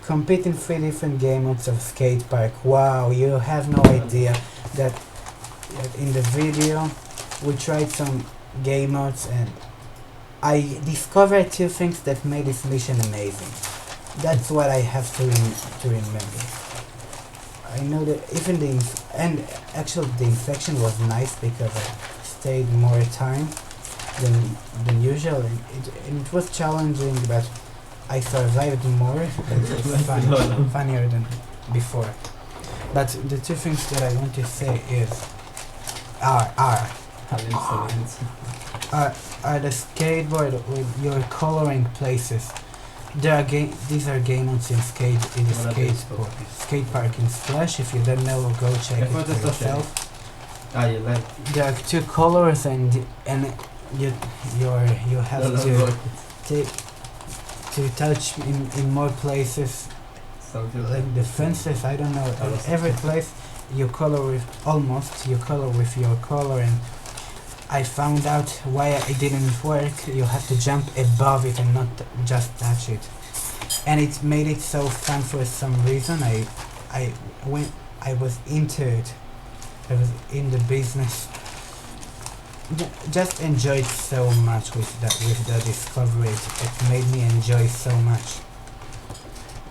Compete in 3 different game modes of skate park. Wow, you have no idea that in the video we tried some game modes and I discovered 2 things that made this mission amazing. That's what I have to remember. I know that even and actually the infection was nice because I stayed more time than usual. It was challenging, but I survived more. It was funnier than before. But the 2 things that I want to say is are the skateboard with your coloring places. These are game modes in skate park in Splash. If you don't know, go check it for yourself. You like. There are 2 colors and you have to touch in more places, like the fences. I don't know. Every place you color with your color, and I found out why it didn't work. You have to jump above it and not just touch it, and it made it so fun for some reason. I was into it. I was in the business. Just enjoyed so much with the discovery. It made me enjoy so much.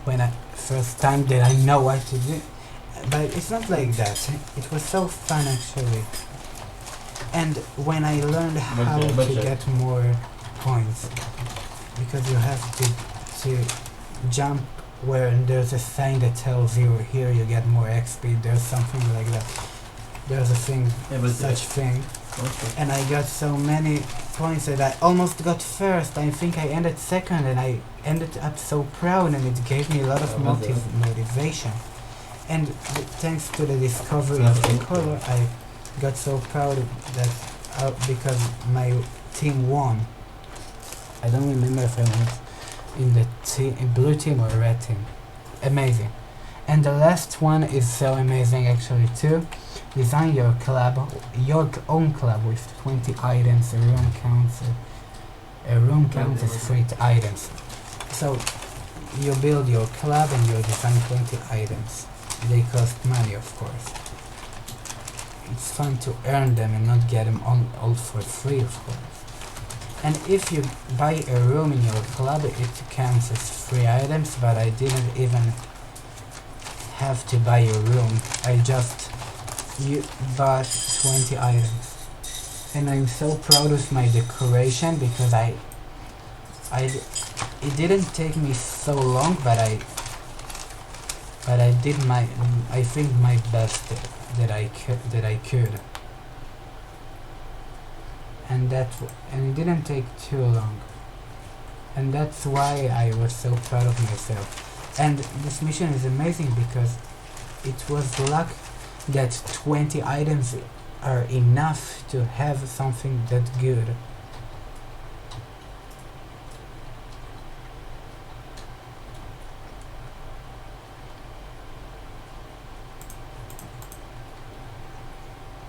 When first time that I know what to do, but it's not like that. It was so fun actually. And when I learned how to get more points, because you have to jump where there's a sign that tells you here you get more XP. There's something like that. There's a thing, such thing. And I got so many points that I almost got first. I think I ended second, and I ended up so proud, and it gave me a lot of motivation. And thanks to the discovery of the color, I got so proud that because my team won. I don't remember if I went in the blue team or red team. Amazing. And the last one is so amazing actually too. Design your own club with 20 items. A room counts as 3 items. So you build your club and you design 20 items. They cost money, of course. It's fun to earn them and not get them all for free, of course. And if you buy a room in your club, it counts as 3 items, but I didn't even have to buy a room. I just bought 20 items. And I'm so proud of my decoration because it didn't take me so long, but I did I think my best that I could. And it didn't take too long. And that's why I was so proud of myself. And this mission is amazing because it was luck that 20 items are enough to have something that good.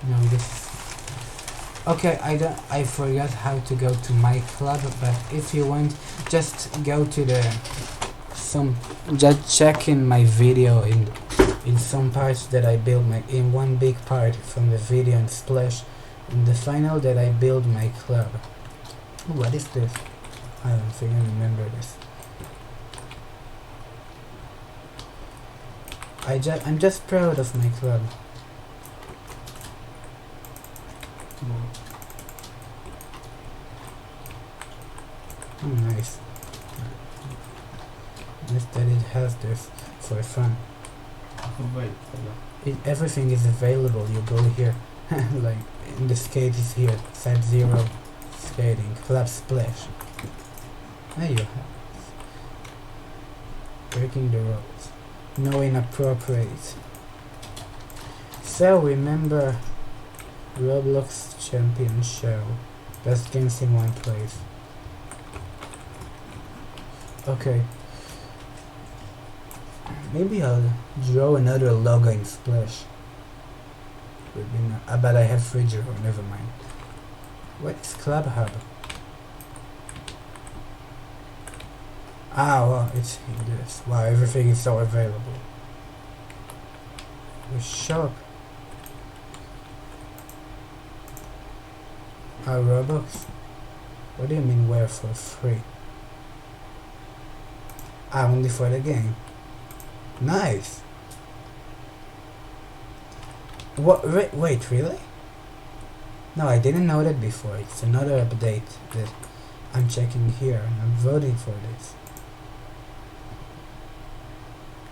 No, this. Okay, I forgot how to go to my club, but if you want, just go to just check in my video in some parts that I built in one big part from the video in Splash. In the final that I build my club. Ooh, what is this? I don't think I remember this. I'm just proud of my club. Oh, nice. Nice that it has this for fun. Wait, Everything is available. You go here. Like in the skate is here. Side zero skating. Club splash. There you have. Breaking the rules. No inappropriate. So remember Roblox Champion Show. Best games in one place. Okay. Maybe I'll draw another logo in Splash. But I have Free Draw, never mind. What is Club Hub? Ah, well, it's this. Wow, everything is so available. The shop. Ah, Robux? What do you mean where for free? Ah, only for the game. Nice! What? Wait, really? No, I didn't know that before. It's another update that I'm checking here and I'm voting for this.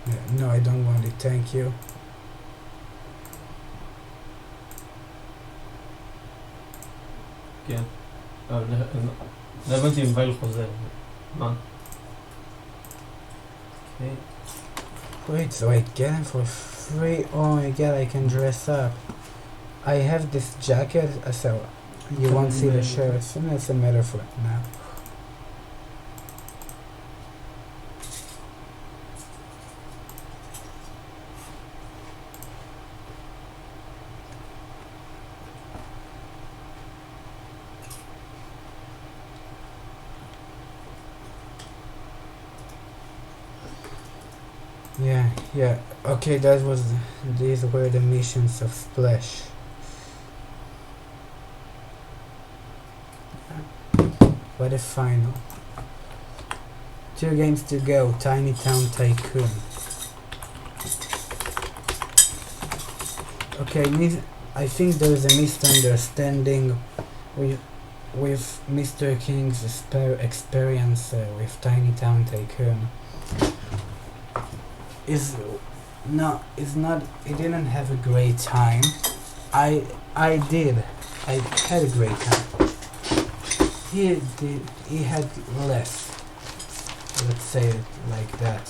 Yeah, no, I don't want it, thank you. כן. לא הבנתי אם וייל חוזר. מה? אוקיי. Wait, so I get them for free? Oh my god, I can dress up. I have this jacket, so you won't see the shirts, and it's a matter for now. Yeah, okay, these were the missions of Splash. What a final. 2 games to go, Tiny Town Tycoon. Okay, I think there's a misunderstanding with Mr. King's experience with Tiny Town Tycoon. He didn't have a great time. I did. I had a great time. He had less. Let's say it like that.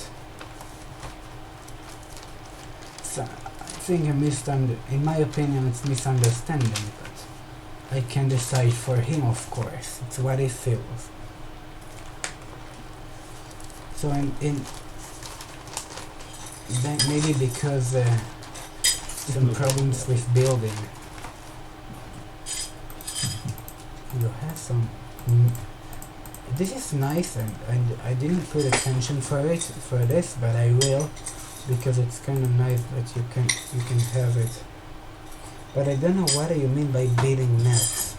So I think in my opinion it's misunderstanding, but I can decide for him, of course. It's what he feels. So maybe because some problems with building. You have some. This is nice, and I didn't put attention for this, but I will, because it's kind of nice that you can have it. But I don't know what do you mean by building nets.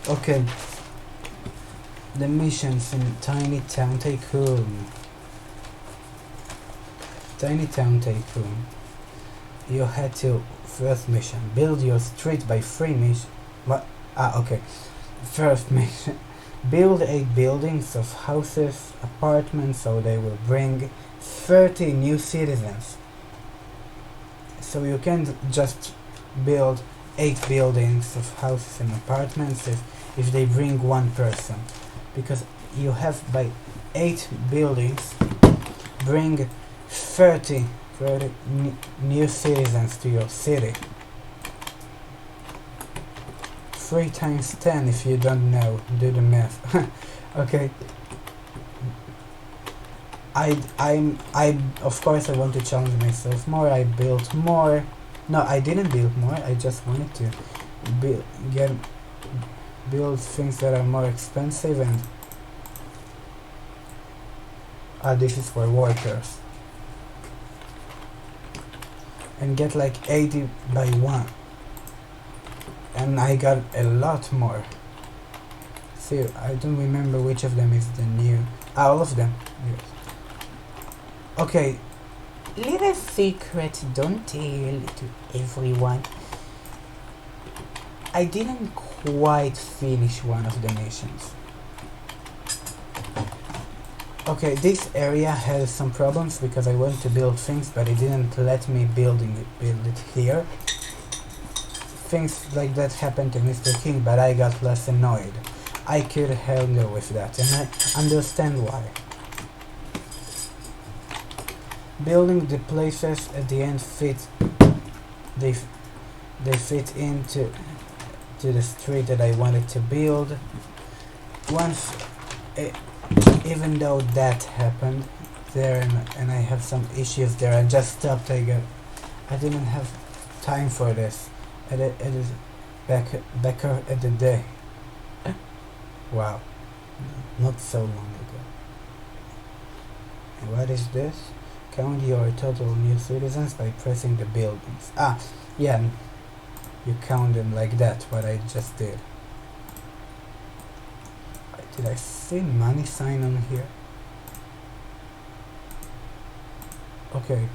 Okay, the missions in Tiny Town Tycoon. Tiny Town Tycoon. You had to, first mission, build your street by 3 missions. What? Ah, okay. First mission, build 8 buildings of houses, apartments, so they will bring 30 new citizens. So you can't just build 8 buildings of houses and apartments if they bring 1 person, because you have by 8 buildings bring 30 new citizens to your city. 3 times 10 if you don't know, do the math. Okay. I of course I want to challenge myself more. I built more. No, I didn't build more. I just wanted to build things that are more expensive and this is for workers, and get like 80 by 1, and I got a lot more. See, I don't remember which of them is the new. All of them, yes. Okay, little secret, don't tell to everyone. I didn't quite finish one of the missions. Okay, this area has some problems because I want to build things, but it didn't let me build it here. Things like that happened to Mr. King, but I got less annoyed. I could handle with that, and I understand why. Building the places at the end they fit into the street that I wanted to build. Once, even though that happened there, and I have some issues there, I just stopped. I didn't have time for this. It is back at the day. Wow, not so long ago. And what is this? Count your total new citizens by pressing the buildings. Ah, yeah, you count them like that, what I just did. Did I see money sign on here? Okay.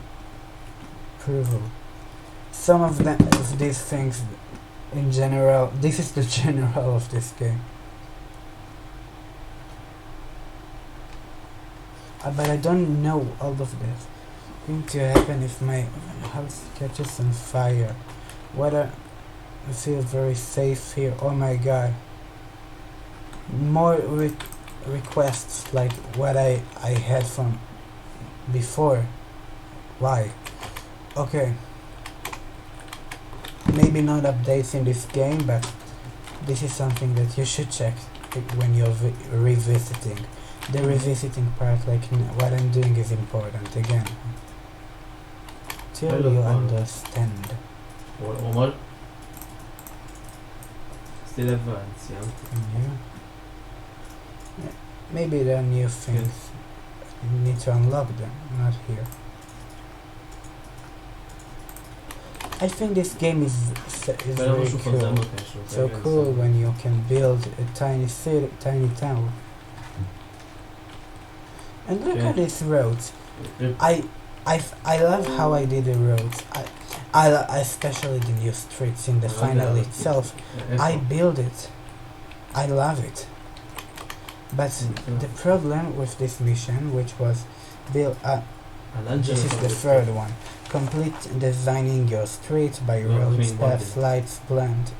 Approval. Some of these things in general, this is the general of this game. But I don't know all of this. Going to happen if my house catches on fire. I feel very safe here. Oh my god. More requests like what I had from before. Why? Okay. Maybe not updates in this game, but this is something that you should check when you're revisiting. The revisiting part, like what I'm doing, is important again. Till you understand. Omar. Still advanced, yeah. Yeah. Maybe there are new things. You need to unlock them, not here. I think this game is very cool. So cool when you can build a tiny city, tiny town. And look at these roads. I love how I did the roads. I especially the new streets in the final itself. I build it. I love it. But the problem with this mission, which was built this is the third one. Complete designing your street by roads, paths, lights, plants,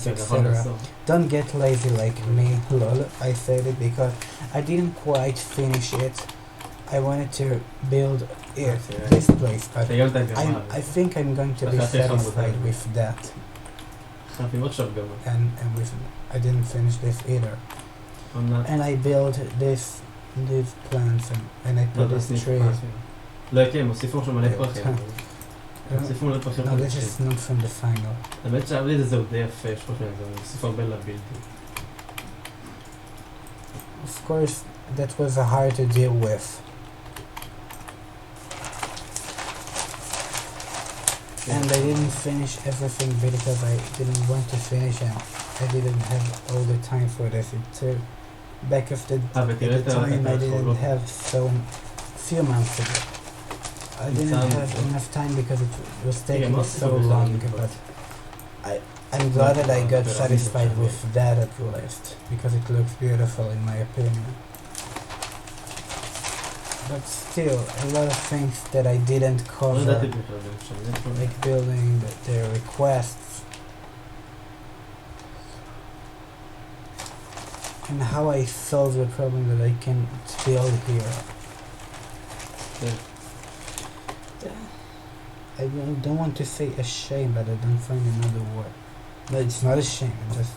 etc. Don't get lazy like me, lol. I said it because I didn't quite finish it. I wanted to build this place, but I think I'm going to be satisfied with that. And with I didn't finish this either. And I built these plants and I put this tree. לא, כן, מוסיפו עכשיו מלא פרחים. מוסיפו מלא פרחים. No, this is not from the final. האמת שעבדי את זה עוד די יפה, יש פרחים, זה מוסיף הרבה לבלתי. Of course, that was hard to deal with. And I didn't finish everything because I didn't want to finish and I didn't have all the time for this. It took back of the time I didn't have so few months ago. I didn't have enough time because it was taking so long, but I'm glad that I got satisfied with that at least, because it looks beautiful in my opinion. But still, a lot of things that I didn't cover, like building their requests, and how I solve the problem that I can build here. I don't want to say a shame, but I don't find another word. But it's not a shame, it's just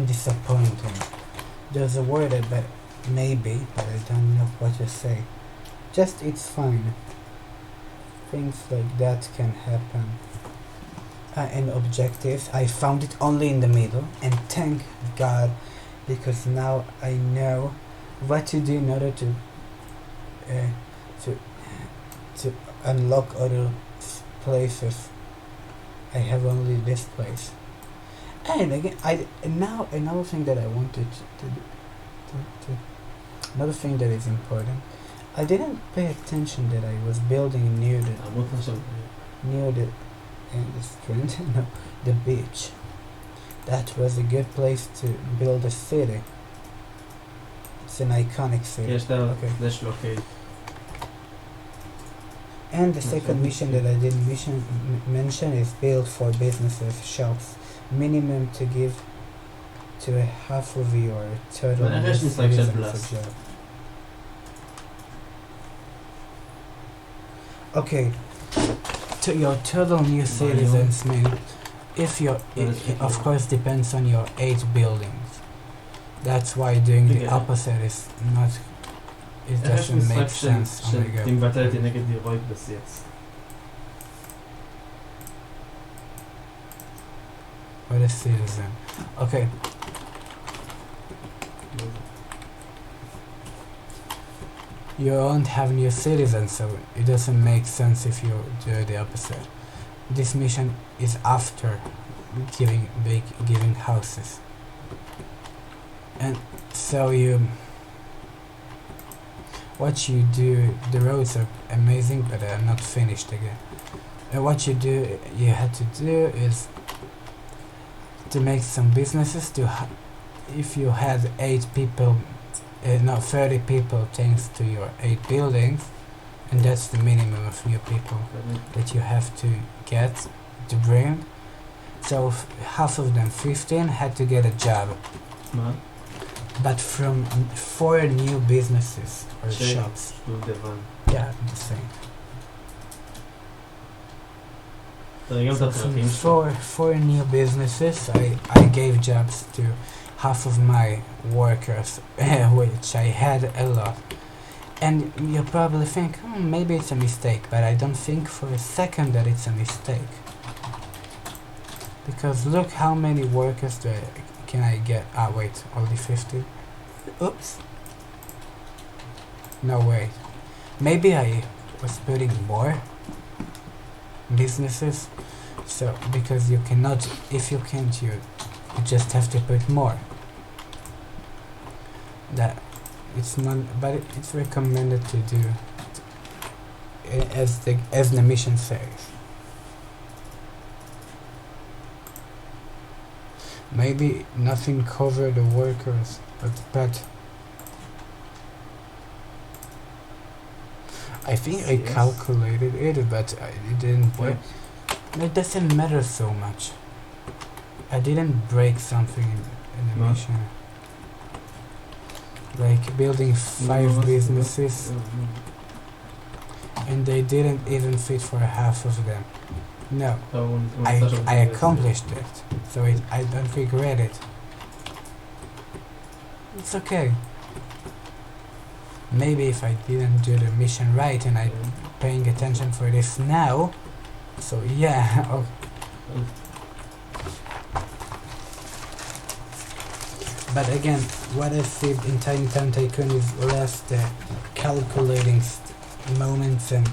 disappointing. There's a word that maybe, but I don't know what to say. Just it's fine. Things like that can happen. and objectives. I found it only in the middle, and thank God, because now I know what to do in order uh, to to unlock other places. I have only this place. And again, now another thing that I wanted to another thing that is important. I didn't pay attention that I was building near the עמוד עכשיו. no, the beach. That was a good place to build a city. It's an iconic city. יש לה Okay. דש לוקייד. And the second mission that I didn't mention is build for businesses, shops. Minimum to give to a half of your total But I guess it's like citizens Blast. a job. Okay, to your total new citizens mean if your of course depends on your 8 buildings. That's why doing the Yeah. opposite is not. It יש doesn't make משחק sense. Oh my god. שטים בטלתי נגד הירואיק ב-CS. What a citizen. Okay. You won't have new citizens, so it doesn't make sense if you do the opposite. This mission is after giving houses. And so what you do, the roads are amazing, but they are not finished again. And what you had to do is to make some businesses if you had 8 people, 30 people thanks to your 8 buildings, and that's the minimum of new people that you have to get to bring. So half of them, 15, had to get a job, מה? but from 4 new businesses or ש- shops. שטו דבן. Yeah, the same. תרגם את So הפרקים from שלו. four new businesses, I gave jobs to half of my workers, which I had a lot. And you probably think, maybe it's a mistake, but I don't think for a second that it's a mistake. Because look how many workers can I get? Ah, wait, only 50? Oops. No, wait. Maybe I was putting more businesses. So, because you cannot, if you can't, you just have to put more. That it's not, but it's recommended to do as the mission says. Maybe nothing cover the workers, but I think I Yes. calculated it, but it didn't work. It doesn't matter so much. I didn't break something in the No. mission. Like building 5 businesses, and they didn't even fit for half of them. No, I accomplished it, so I don't regret it. It's okay. Maybe if I didn't do the mission right and I'm paying attention for this now, so yeah. But again, what I see in Tiny Town Tycoon is less the calculating moments and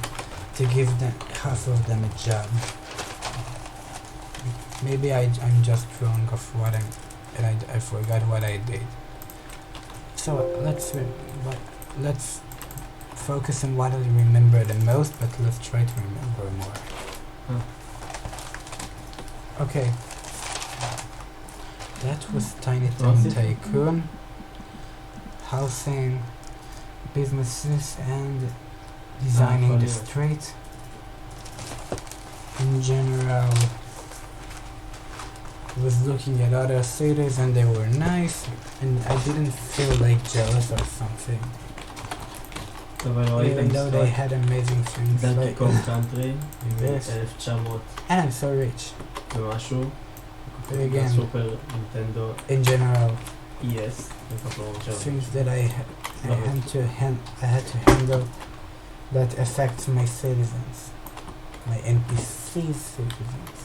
to give them half of them a job. Maybe I'm just wrong of what I forgot what I did. So let's focus on what I remember the most, but let's try to remember more. Okay. That was Tiny Town Tycoon. Housing, businesses, and designing the street. In general, I was looking at other cities and they were nice, and I didn't feel like jealous or something. Even though they had amazing things. דנקי Like, קונג קאנטרי, Yes. 1900 and I'm so rich. ומשהו. Again, סופר נינטנדו in general, ES. things that I had to handle that affects my citizens, my NPC citizens.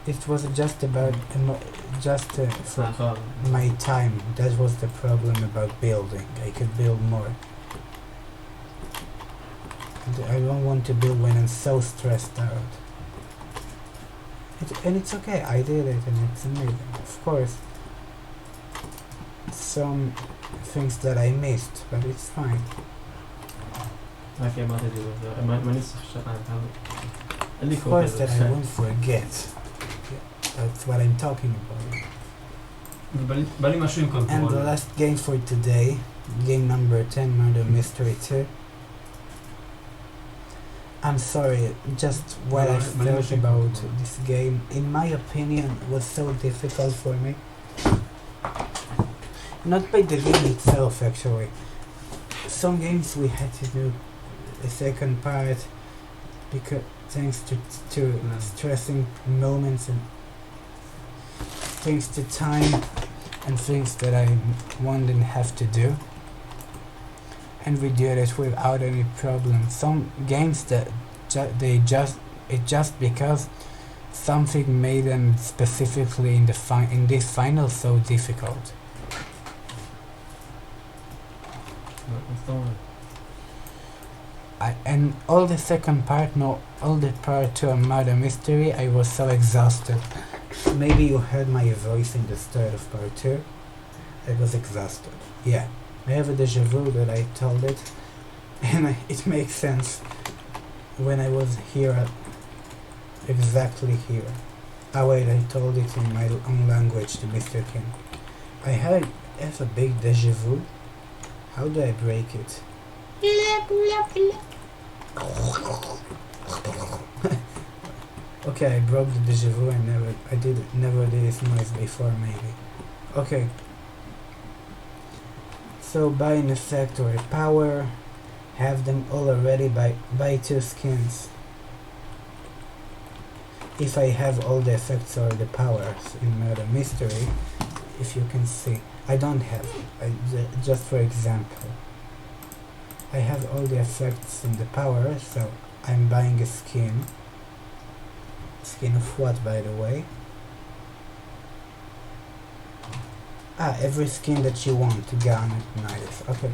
it was just about just for נכון. my time. That was the problem about building. I could build more. I don't want to build when I'm so stressed out. And it's okay. I did it, and it's amazing. Of course, some things that I missed, but it's fine. רק אמרתי את זה, מה אני צריך שאתה אין לי Of קורא course כזה. that I won't forget. Yeah, that's what I'm talking about. בא לי משהו עם And the קונטרול. last game for today, game number 10, Murder Mystery 2. I'm sorry, just what I felt about this game, in my opinion, was so difficult for me. Not by the game itself, actually. Some games we had to do a second part because thanks to stressing moments and thanks to time and things that I wouldn't have to do. And we did it without any problem. Some games that just because something made them specifically in this final so difficult. And all the second part, no, all the part 2 of Murder Mystery, I was so exhausted. Maybe you heard my voice in the start of part 2. I was exhausted. Yeah. I have a deja vu that I told it, and it makes sense when I was here, exactly here. Oh wait, I told it in my own language to Mr. King. I have a big deja vu. How do I break it? Okay, I broke the deja vu. Never did this noise before, maybe. Okay. So buy an effect or a power, have them all already buy 2 skins. If I have all the effects or the powers in Murder Mystery, if you can see, I don't have. Just for example, I have all the effects and the powers, so I'm buying a skin. Skin of what, by the way? Every skin that you want, gun, nice, okay.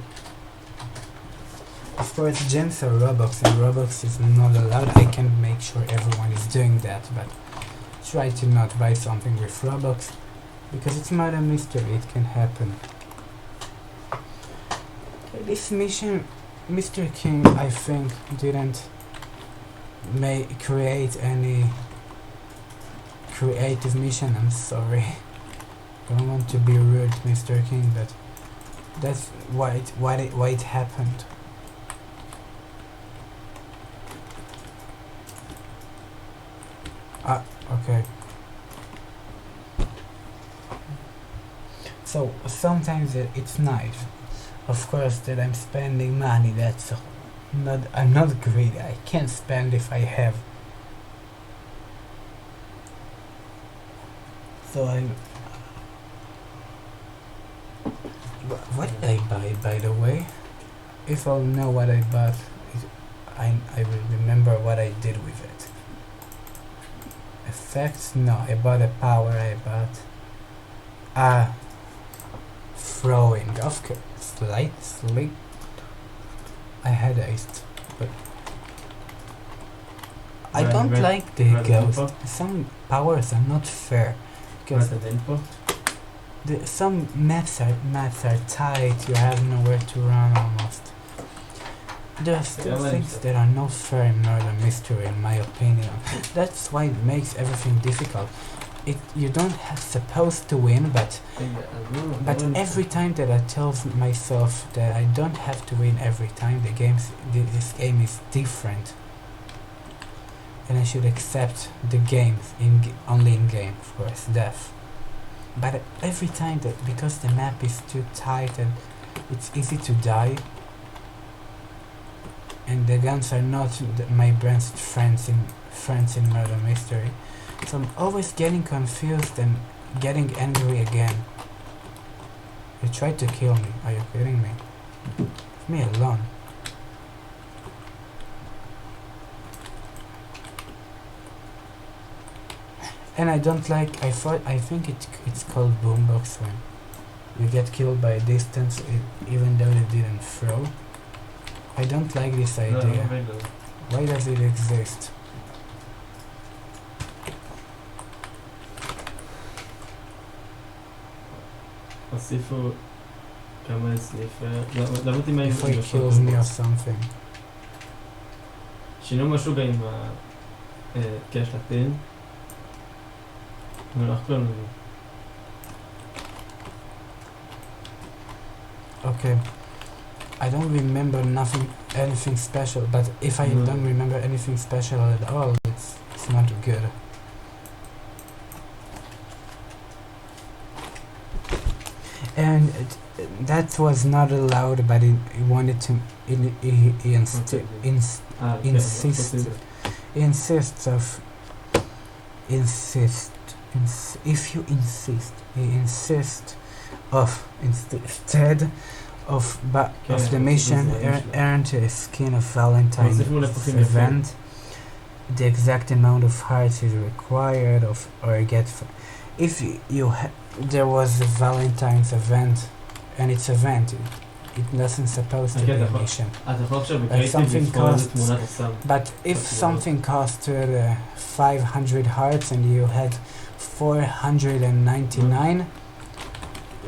Of course, gems are Robux, and Robux is not allowed. I can make sure everyone is doing that, but try to not buy something with Robux, because it's not a mystery, it can happen. This mission, Mr. King, I think, didn't create any creative mission, I'm sorry. I don't want to be rude, Mr. King, but that's why it happened. Okay. So sometimes it's nice, of course, that I'm spending money. That's I'm not greedy. I can't spend if I have. So what did I buy, by the way? If I'll know what I bought, I will remember what I did with it. Effects? No, I bought a power. I bought throwing. Of course, slightly. I had haste, but I don't like the ghost. Some powers are not fair because some maps are tight. You have nowhere to run almost. There are still things that are not fair in Murder Mystery, in my opinion. That's why it makes everything difficult. You don't have supposed to win, but every time that I tell myself that I don't have to win every time, this game is different, and I should accept the games only in game, of course, death. But every time that, because the map is too tight and it's easy to die, and the guns are not my best friends in Murder Mystery, so I'm always getting confused and getting angry again. You tried to kill me. Are you kidding me? Leave me alone. And I don't like. I think it's called boombox when you get killed by a distance, even though you didn't throw. I don't like this לא, idea. לא מבין, לא. Why does it exist? הוסיפו כמה סניפר, לא הבנתי מה If עם he kills me or something. שינו משהו גם עם הקש לפין. אבל אנחנו כלום נבין. Okay. I don't remember anything special, but if I No. don't remember anything special at all, it's not good. And that was not allowed, but it wanted to. Insist. Insists of. If you insist, he insists of instead of the mission earned a skin of Valentine's event. The exact amount of hearts is required of or get if there was a Valentine's event and it's event it doesn't supposed to be a mission. אתה יכול עכשיו something בקריאיטיב לבחור איזה costs- תמונה אתה שם. But if something costed 500 hearts and you had 499,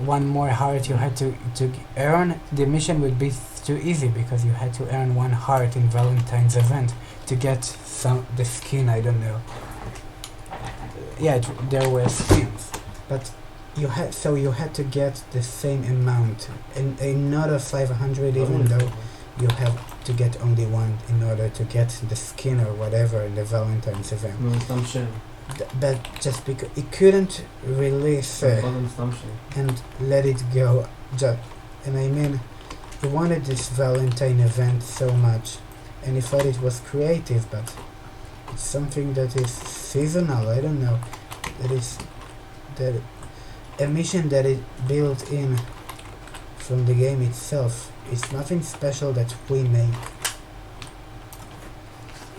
one more heart you had to earn, the mission would be too easy because you had to earn one heart in Valentine's event to get the skin. I don't know. Yeah, there were skins, but you had to get the same amount, and another 500, even though you have to get only one in order to get the skin or whatever in the Valentine's event. נו, סתם שם. But just because it couldn't release קודם סתם שם. and let it go, and I mean, he wanted this Valentine event so much, and he thought it was creative, but it's something that is seasonal. I don't know. That a mission that is built in from the game itself. It's nothing special that we make.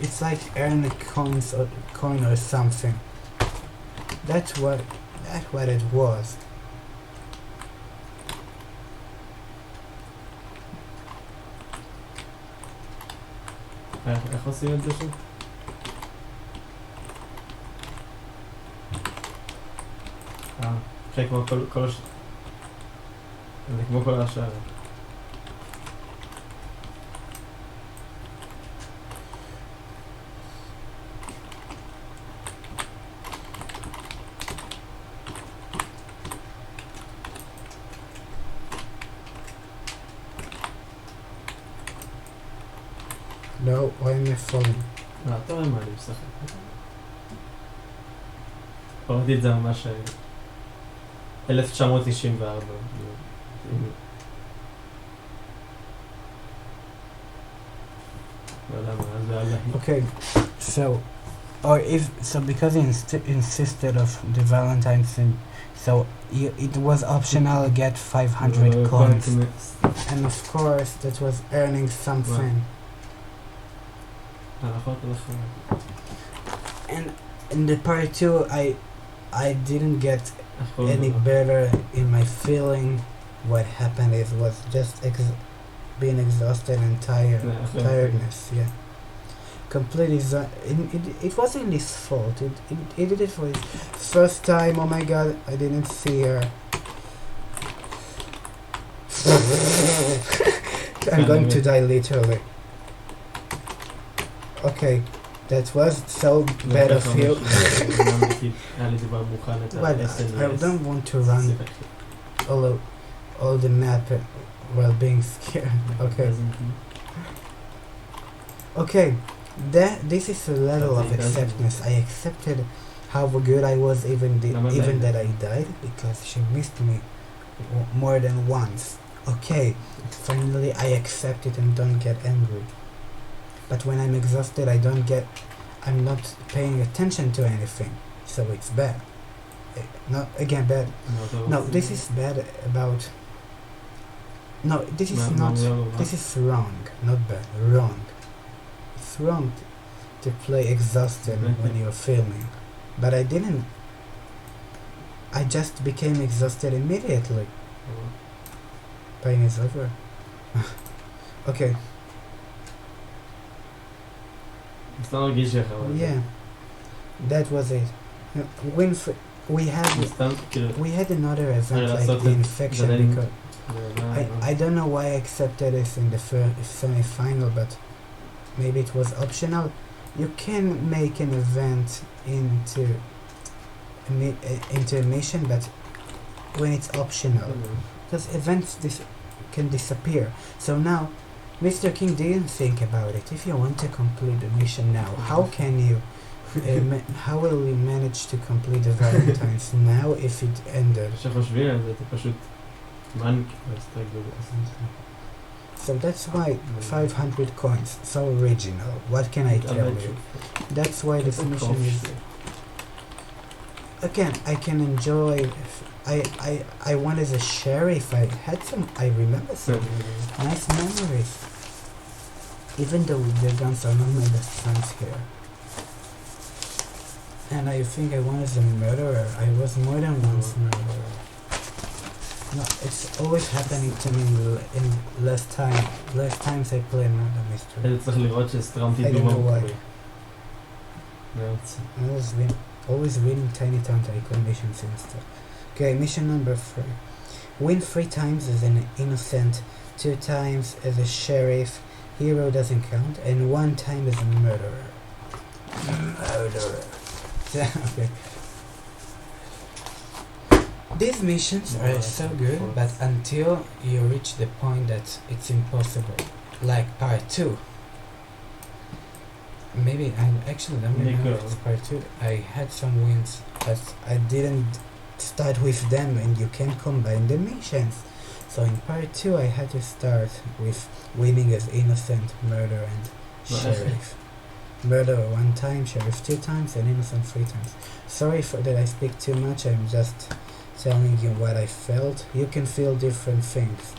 It's like earn a coin or something. That's what it was. איך עושים את זה שם? כמו כל זה כמו כל השאר. No, why am I falling? אתה רואה מה אני משחק. ראיתי את זה ממש 1994. Okay, so because he insisted of the Valentine's thing, so it was optional get 500 coins, and of course that was earning something. And in the part 2, I didn't get any better in my feeling. What happened was just being exhausted and tiredness. Yeah, completely. It wasn't his fault. He did it for his first time. Oh my God, I didn't see her. I'm going to die literally. Okay, that was so bad of you. But I don't want to run all the map while being scared. Okay. Okay, this is a level of acceptance. I accepted how good I was even that I died because she missed me more than once. Okay, finally I accept it and don't get angry. But when I'm exhausted, I'm not paying attention to anything, so it's bad. Not again bad. No, this is bad about. No, this is not. This is wrong, not bad. Wrong. It's wrong to play exhausted when you're filming. But I didn't I just became exhausted immediately. Pain is over. Okay, סתם מרגיש לך, אבל... yeah, that was it. Winfrey, זה סתם, כאילו... we had another event like לעשות the את infection זה because זה I don't know why I accepted this in the semi-final, but maybe it was optional. You can make an event into a mission, but when it's optional, because events can disappear. So now, Mr. King didn't think about it. If you want to complete the mission now, how can you? How will we manage to complete the Valentine's now if it ended? כשחושבים על זה, אתה פשוט... מנק, So that's why 500 coins, so original. What can I tell you? That's why this mission is... Again, I can enjoy... I went as a sheriff. I had some... I remember some nice memories. Even though the guns are not my best friends here. And I think I won as a murderer. I was more than once murderer. No, it's always happening to me in less times I play murder mystery. אתה צריך לראות שהסטרמתי I don't דומה know why. מקורי. I was winning Tiny Town Tycoon mission semester. Okay, mission number 3. Win 3 times as an innocent, 2 times as a sheriff, hero doesn't count, and 1 time as a murderer. Murderer. Okay. These missions are so good, but until you reach the point that it's impossible, like part 2. Maybe I actually don't remember if it's part 2. I had some wins, but I didn't start with them, and you can combine the missions. So in part 2, I had to start with winning as innocent, murder, and sheriff. Murder 1 time, sheriff 2 times, and innocent 3 times. Sorry for that I speak too much. I'm just telling you what I felt. You can feel different things.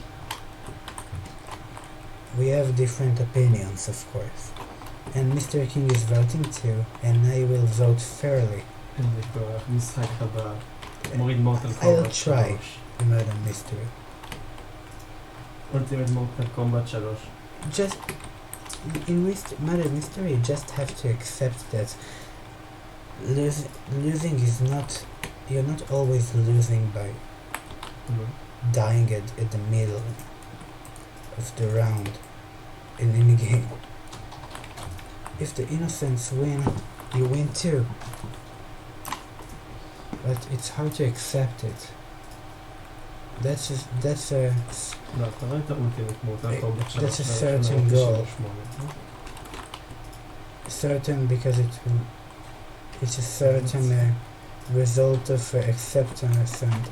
We have different opinions, of course. And Mr. King is voting too, and I will vote fairly. I'll try Murder Mystery. Ultimate Mortal Kombat 3. Just in Murder Mystery, you just have to accept that losing is not... You're not always losing by dying at the middle of the round in any game. If the innocents win, you win too. But it's hard to accept it. That's a certain goal. Certain because it's a certain result of acceptance and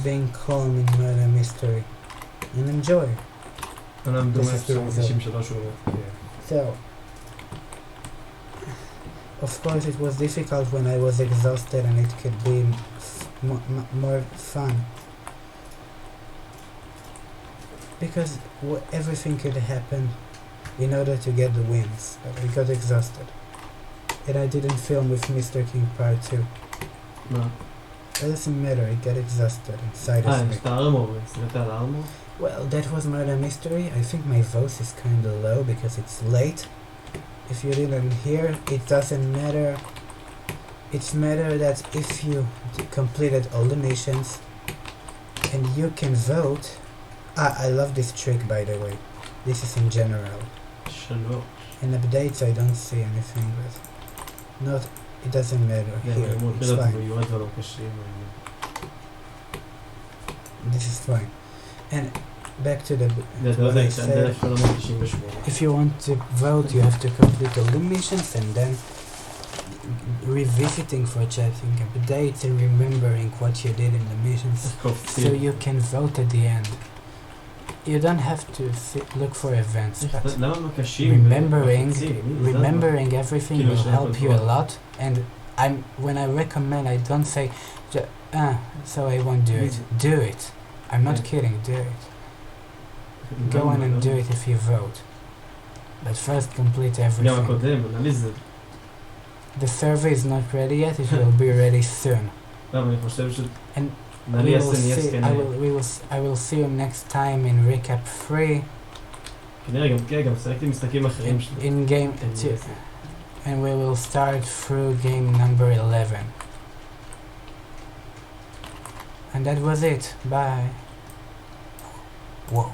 being calm in Murder Mystery and enjoy. This is the result. So, of course it was difficult when I was exhausted, and it could be more fun. Because everything could happen in order to get the wins, but I got exhausted. And I didn't film with Mr. King Part 2. No. It doesn't matter, I got exhausted inside of me. Well, that was Murder Mystery. I think my voice is kinda low because it's late. If you didn't hear, it doesn't matter. It's matter that if you completed all the missions and you can vote. I love this trick, by the way. This is in general. In updates I don't see anything, but not... It doesn't matter here. It's fine. This is fine. And back to the... what I said. If you want to vote, you have to complete all the missions and then revisiting for checking updates and remembering what you did in the missions, so you can vote at the end. You don't have to look for events, but remembering everything will help you a lot. And when I recommend, I don't say, so I won't do it. Do it. I'm not kidding, do it. Go on and do it if you vote. But first complete everything. The survey is not ready yet, it will be ready soon. לא, אבל אני חושב ש... And נראה we will SNES see. כנראה. I will see you next time in recap 3 כנראה גם כן, גם שיחקתי משחקים אחרים שלי. in game and we will start through game number 11. And that was it. Bye. Whoa.